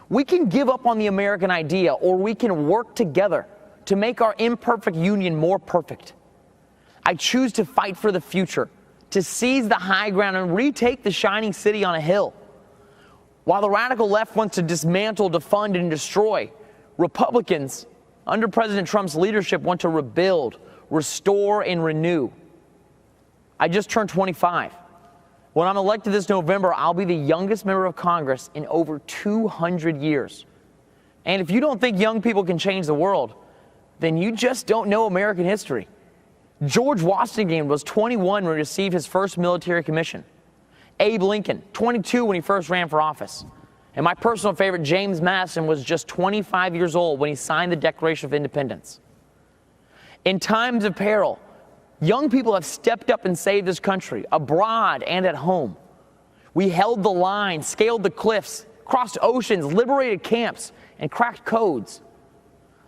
We can give up on the American idea, or we can work together to make our imperfect union more perfect. I choose to fight for the future, to seize the high ground and retake the shining city on a hill. While the radical left wants to dismantle, defund, and destroy, Republicans, under President Trump's leadership, want to rebuild, restore, and renew. I just turned 25. When I'm elected this November, I'll be the youngest member of Congress in over 200 years. And if you don't think young people can change the world, then you just don't know American history. George Washington was 21 when he received his first military commission. Abe Lincoln, 22 when he first ran for office. And my personal favorite, James Madison, was just 25 years old when he signed the Declaration of Independence. In times of peril, young people have stepped up and saved this country, abroad and at home. We held the line, scaled the cliffs, crossed oceans, liberated camps, and cracked codes.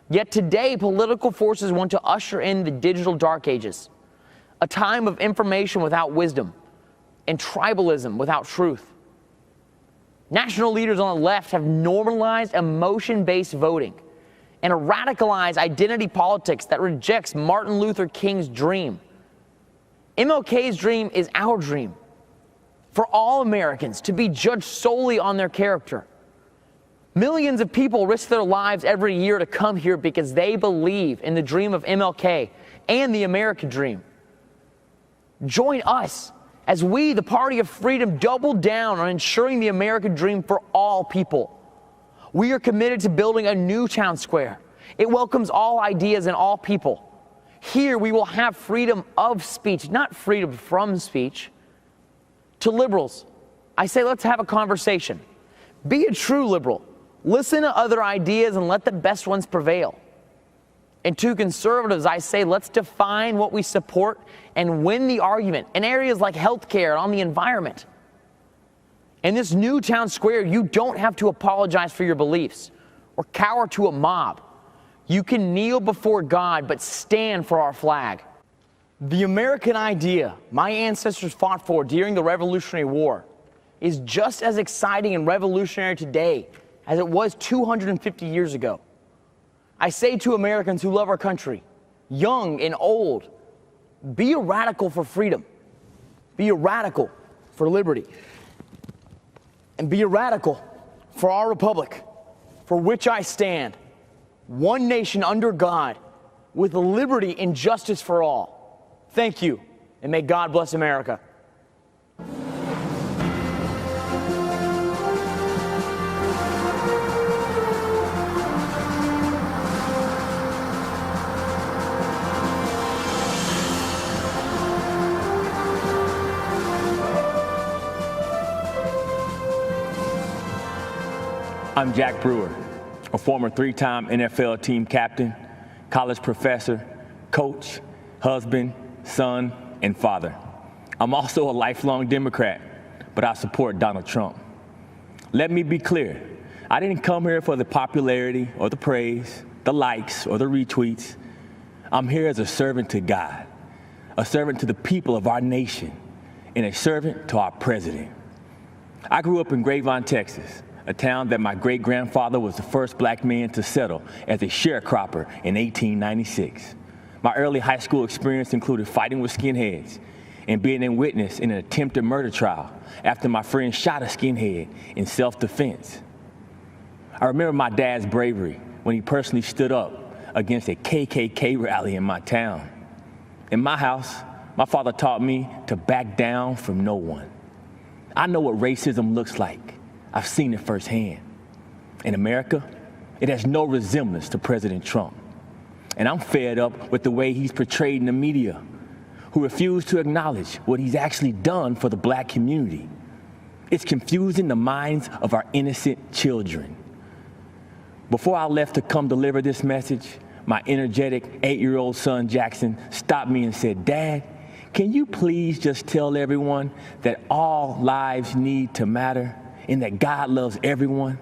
Yet today, political forces want to usher in the digital dark ages, a time of information without wisdom and tribalism without truth. National leaders on the left have normalized emotion-based voting and a radicalized identity politics that rejects Martin Luther King's dream. MLK's dream is our dream, for all Americans to be judged solely on their character. Millions of people risk their lives every year to come here because they believe in the dream of MLK and the American dream. Join us as we, the Party of Freedom, double down on ensuring the American dream for all people. We are committed to building a new town square. It welcomes all ideas and all people. Here we will have freedom of speech, not freedom from speech. To liberals, I say let's have a conversation. Be a true liberal. Listen to other ideas and let the best ones prevail. And to conservatives, I say let's define what we support and win the argument in areas like healthcare and on the environment. In this new town square, you don't have to apologize for your beliefs or cower to a mob. You can kneel before God, but stand for our flag. The American idea my ancestors fought for during the Revolutionary War is just as exciting and revolutionary today as it was 250 years ago. I say to Americans who love our country, young and old, be a radical for freedom. Be a radical for liberty. And be a radical for our republic, for which I stand, one nation under God, with liberty and justice for all. Thank you, and may God bless America. I'm Jack Brewer, a former three-time NFL team captain, college professor, coach, husband, son, and father. I'm also a lifelong Democrat, but I support Donald Trump. Let me be clear. I didn't come here for the popularity or the praise, the likes or the retweets. I'm here as a servant to God, a servant to the people of our nation, and a servant to our president. I grew up in Grapevine, Texas, a town that my great-grandfather was the first black man to settle as a sharecropper in 1896. My early high school experience included fighting with skinheads and being a witness in an attempted murder trial after my friend shot a skinhead in self-defense. I remember my dad's bravery when he personally stood up against a KKK rally in my town. In my house, my father taught me to back down from no one. I know what racism looks like. I've seen it firsthand. In America, it has no resemblance to President Trump. And I'm fed up with the way he's portrayed in the media, who refuse to acknowledge what he's actually done for the black community. It's confusing the minds of our innocent children. Before I left to come deliver this message, my energetic 8-year-old son, Jackson, stopped me and said, "Dad, can you please just tell everyone that all lives need to matter and that God loves everyone?"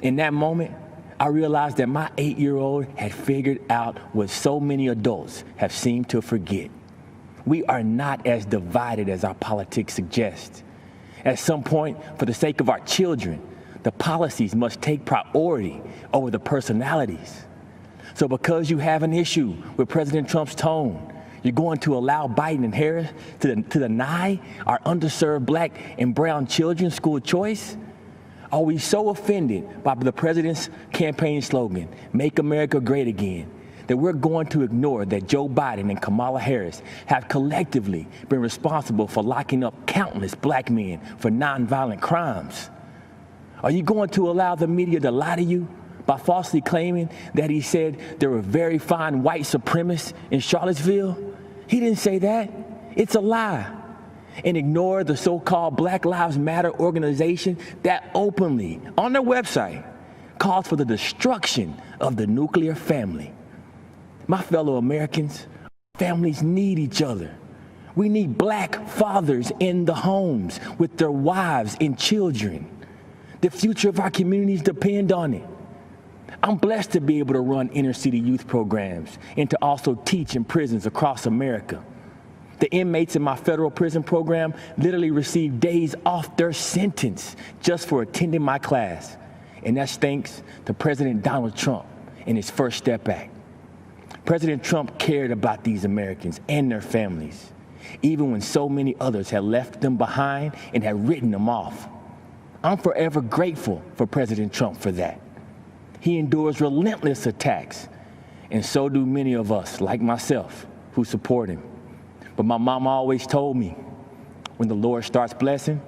In that moment, I realized that my 8-year-old had figured out what so many adults have seemed to forget. We are not as divided as our politics suggest. At some point, for the sake of our children, the policies must take priority over the personalities. So because you have an issue with President Trump's tone, you're going to allow Biden and Harris to deny our underserved black and brown children school choice? Are we so offended by the president's campaign slogan, "Make America Great Again," that we're going to ignore that Joe Biden and Kamala Harris have collectively been responsible for locking up countless black men for nonviolent crimes? Are you going to allow the media to lie to you by falsely claiming that he said there were very fine white supremacists in Charlottesville? He didn't say that. It's a lie. And ignore the so-called Black Lives Matter organization that openly, on their website, calls for the destruction of the nuclear family. My fellow Americans, families need each other. We need black fathers in the homes with their wives and children. The future of our communities depend on it. I'm blessed to be able to run inner city youth programs and to also teach in prisons across America. The inmates in my federal prison program literally receive days off their sentence just for attending my class. And that's thanks to President Donald Trump and his First Step Act. President Trump cared about these Americans and their families, even when so many others had left them behind and had written them off. I'm forever grateful for President Trump for that. He endures relentless attacks, and so do many of us, like myself, who support him. But my mama always told me, when the Lord starts blessing,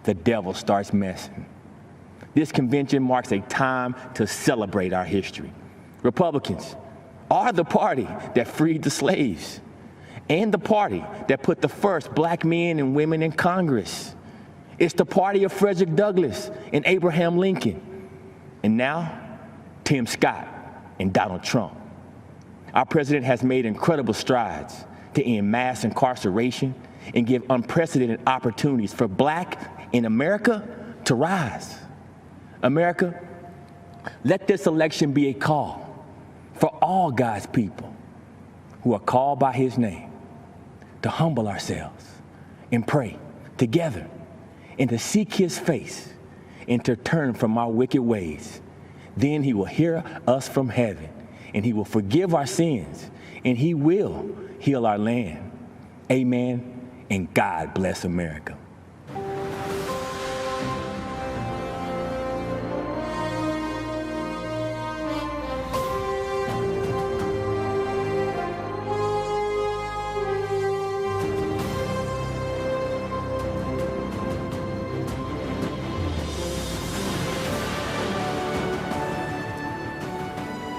the devil starts messing. This convention marks a time to celebrate our history. Republicans are the party that freed the slaves and the party that put the first black men and women in Congress. It's the party of Frederick Douglass and Abraham Lincoln. And now, Tim Scott and Donald Trump. Our president has made incredible strides to end mass incarceration and give unprecedented opportunities for black in America to rise. America, let this election be a call for all God's people who are called by his name to humble ourselves and pray together and to seek his face and to turn from our wicked ways. Then he will hear us from heaven, and he will forgive our sins, and he will heal our land. Amen, and God bless America.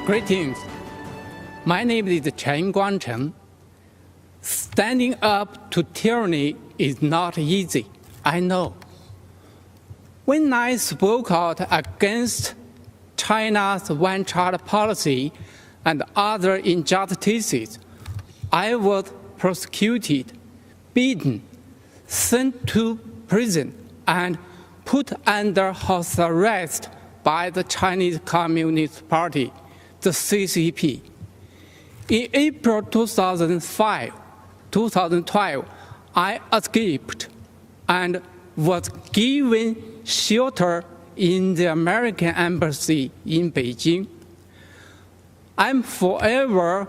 Greetings. My name is Chen Guangcheng. Standing up to tyranny is not easy, I know. When I spoke out against China's one-child policy and other injustices, I was prosecuted, beaten, sent to prison, and put under house arrest by the Chinese Communist Party, the CCP. In April 2012, I escaped and was given shelter in the American Embassy in Beijing. I'm forever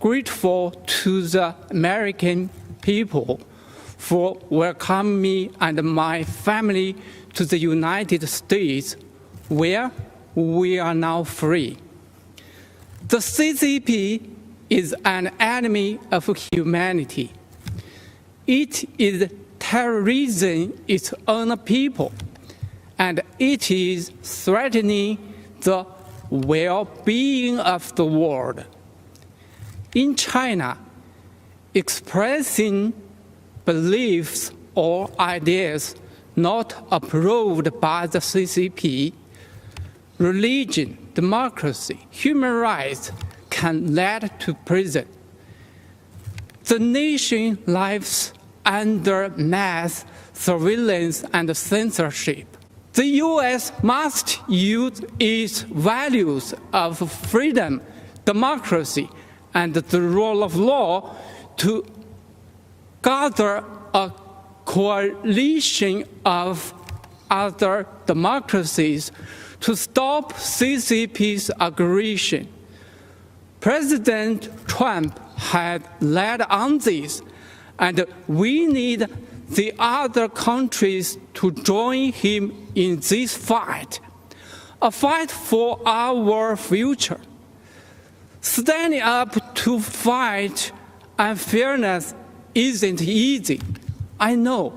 grateful to the American people for welcoming me and my family to the United States, where we are now free. The CCP is an enemy of humanity. It is terrorizing its own people, and it is threatening the well-being of the world. In China, expressing beliefs or ideas not approved by the CCP, religion, democracy, human rights can lead to prison. The nation lives under mass surveillance and censorship. The U.S. must use its values of freedom, democracy, and the rule of law to gather a coalition of other democracies to stop CCP's aggression. President Trump had led on this, and we need the other countries to join him in this fight, a fight for our future. Standing up to fight unfairness isn't easy, I know.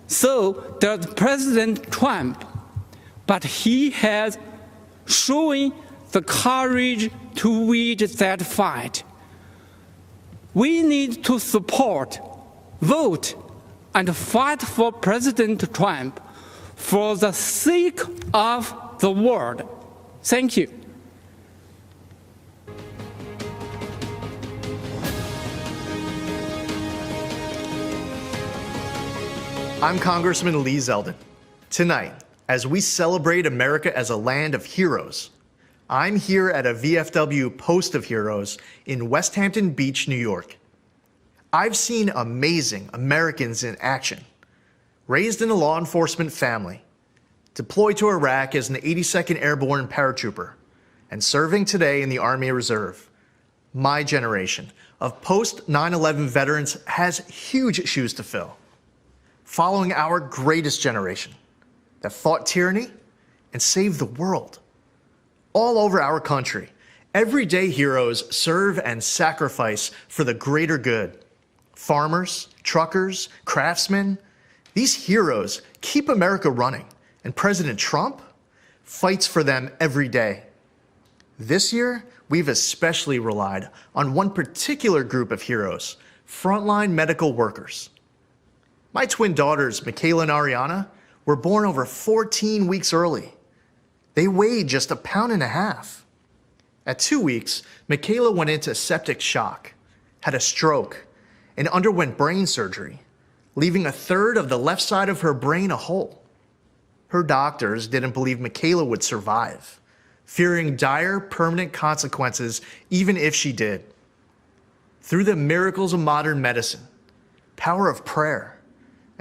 So does President Trump. But he has shown the courage to wage that fight. We need to support, vote, and fight for President Trump for the sake of the world. Thank you. I'm Congressman Lee Zeldin. Tonight, as we celebrate America as a land of heroes, I'm here at a VFW Post of Heroes in West Hampton Beach, New York. I've seen amazing Americans in action. Raised in a law enforcement family, deployed to Iraq as an 82nd Airborne paratrooper, and serving today in the Army Reserve. My generation of post-9/11 veterans has huge shoes to fill. Following our greatest generation that fought tyranny and saved the world. All over our country, everyday heroes serve and sacrifice for the greater good. Farmers, truckers, craftsmen, these heroes keep America running, and President Trump fights for them every day. This year, we've especially relied on one particular group of heroes, frontline medical workers. My twin daughters, McHale and Ariana, were born over 14 weeks early. They weighed just 1.5 pounds. At 2 weeks, Michaela went into septic shock, had a stroke, and underwent brain surgery, leaving 1/3 of the left side of her brain a hole. Her doctors didn't believe Michaela would survive, fearing dire permanent consequences even if she did. Through the miracles of modern medicine, power of prayer,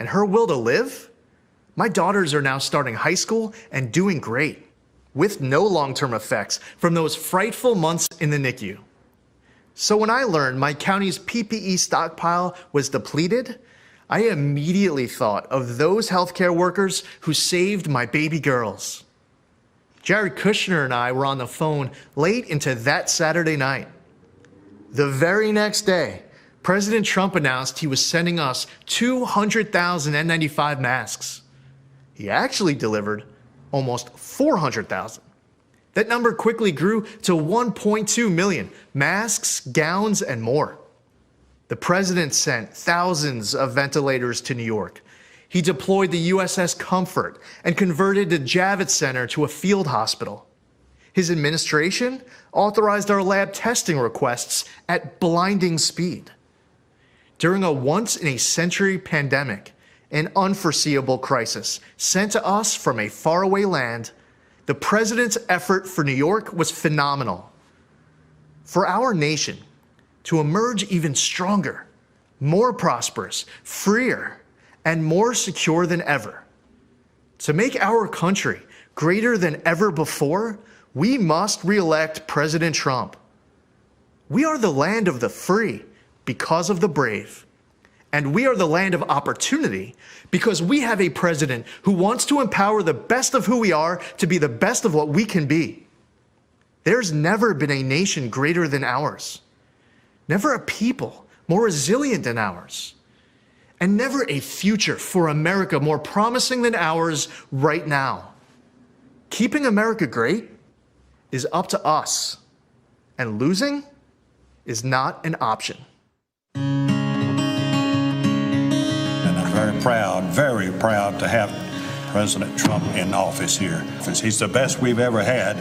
and her will to live, my daughters are now starting high school and doing great, with no long-term effects from those frightful months in the NICU. So when I learned my county's PPE stockpile was depleted, I immediately thought of those healthcare workers who saved my baby girls. Jared Kushner and I were on the phone late into that Saturday night. The very next day, President Trump announced he was sending us 200,000 N95 masks. He actually delivered almost 400,000. That number quickly grew to 1.2 million masks, gowns, and more. The president sent thousands of ventilators to New York. He deployed the USS Comfort and converted the Javits Center to a field hospital. His administration authorized our lab testing requests at blinding speed. During a once-in-a-century pandemic, an unforeseeable crisis sent to us from a faraway land, the president's effort for New York was phenomenal. For our nation to emerge even stronger, more prosperous, freer, and more secure than ever. To make our country greater than ever before, we must re-elect President Trump. We are the land of the free because of the brave. And we are the land of opportunity because we have a president who wants to empower the best of who we are to be the best of what we can be. There's never been a nation greater than ours. Never a people more resilient than ours. And never a future for America more promising than ours right now. Keeping America great is up to us, and losing is not an option. And I'm very proud to have President Trump in office here. He's the best we've ever had.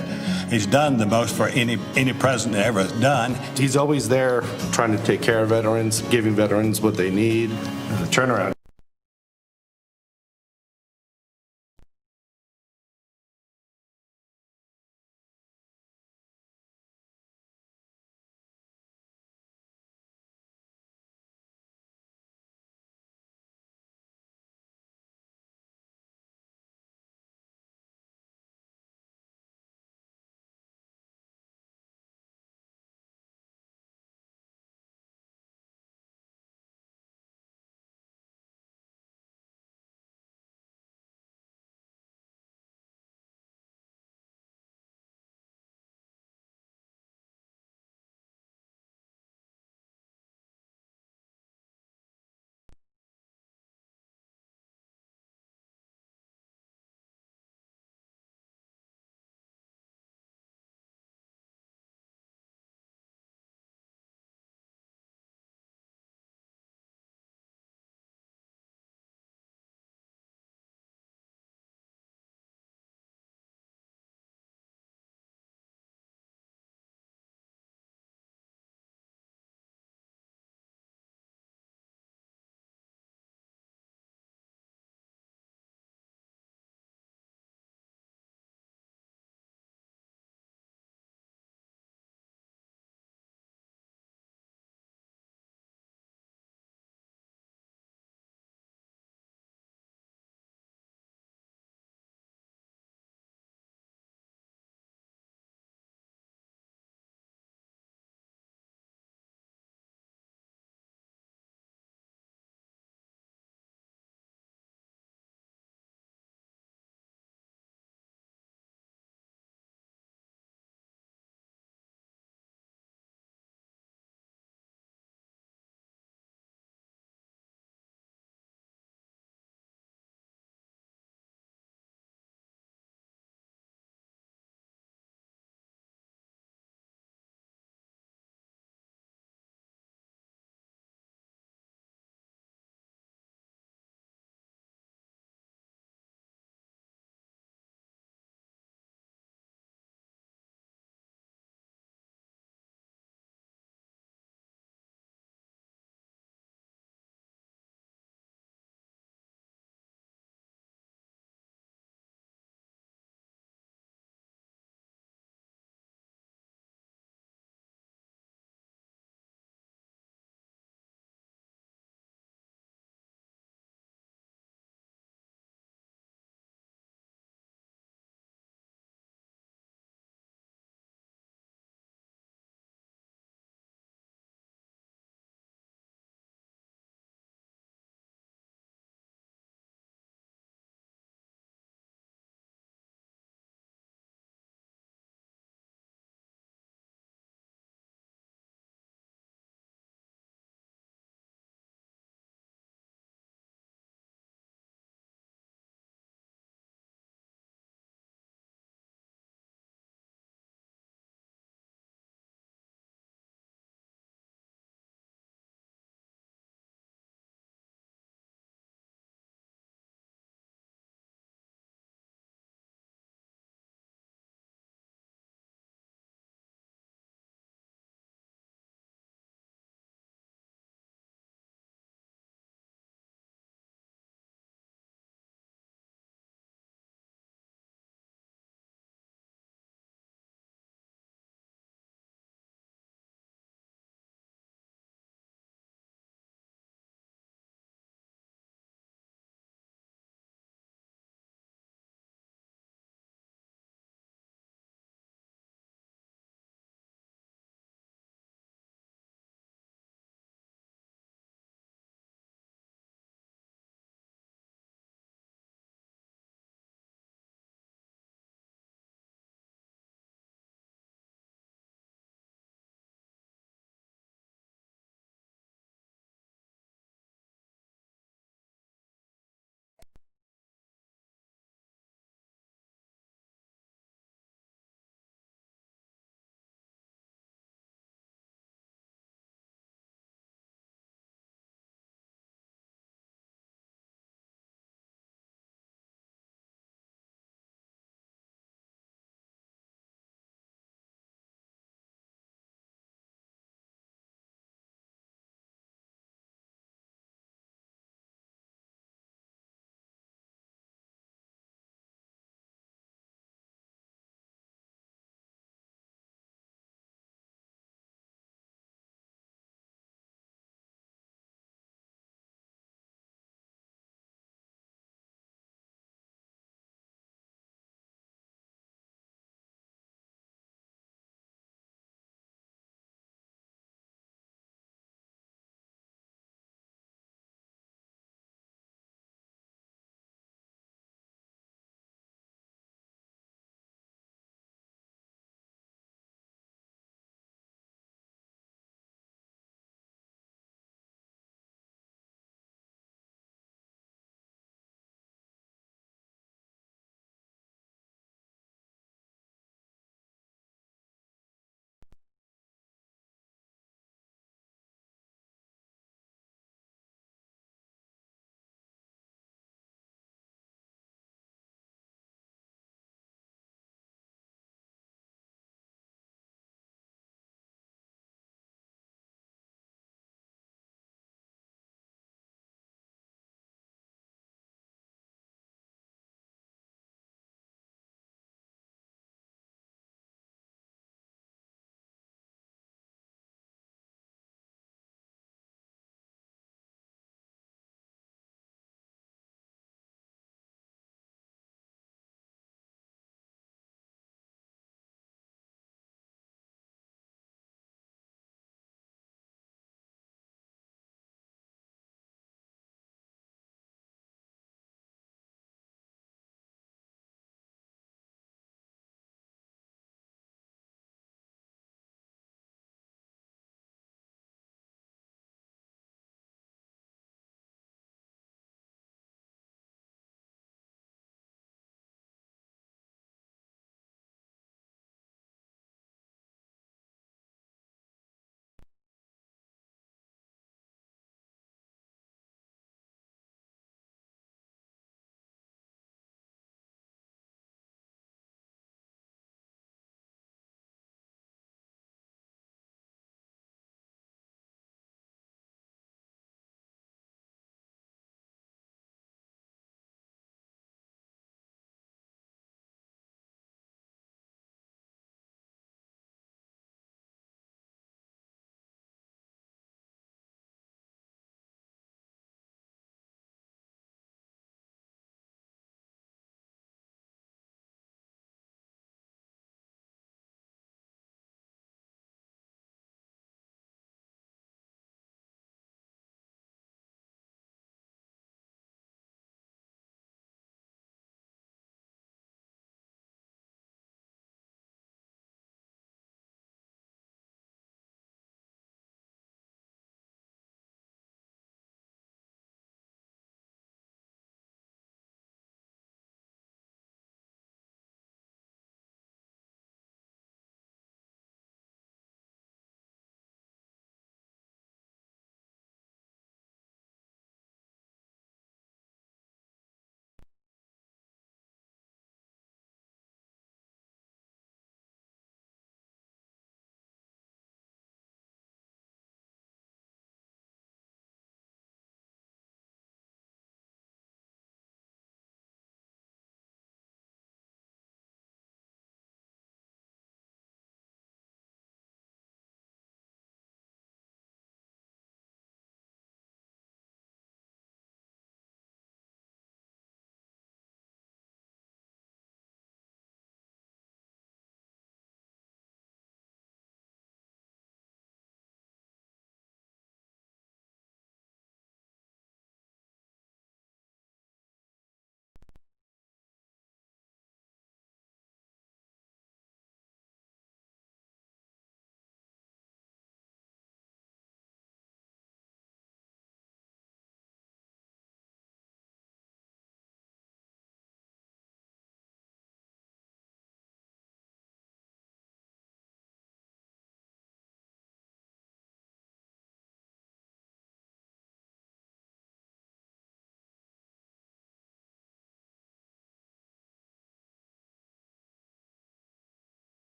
He's done the most for any president ever done. He's always there trying to take care of veterans, giving veterans what they need. The turnaround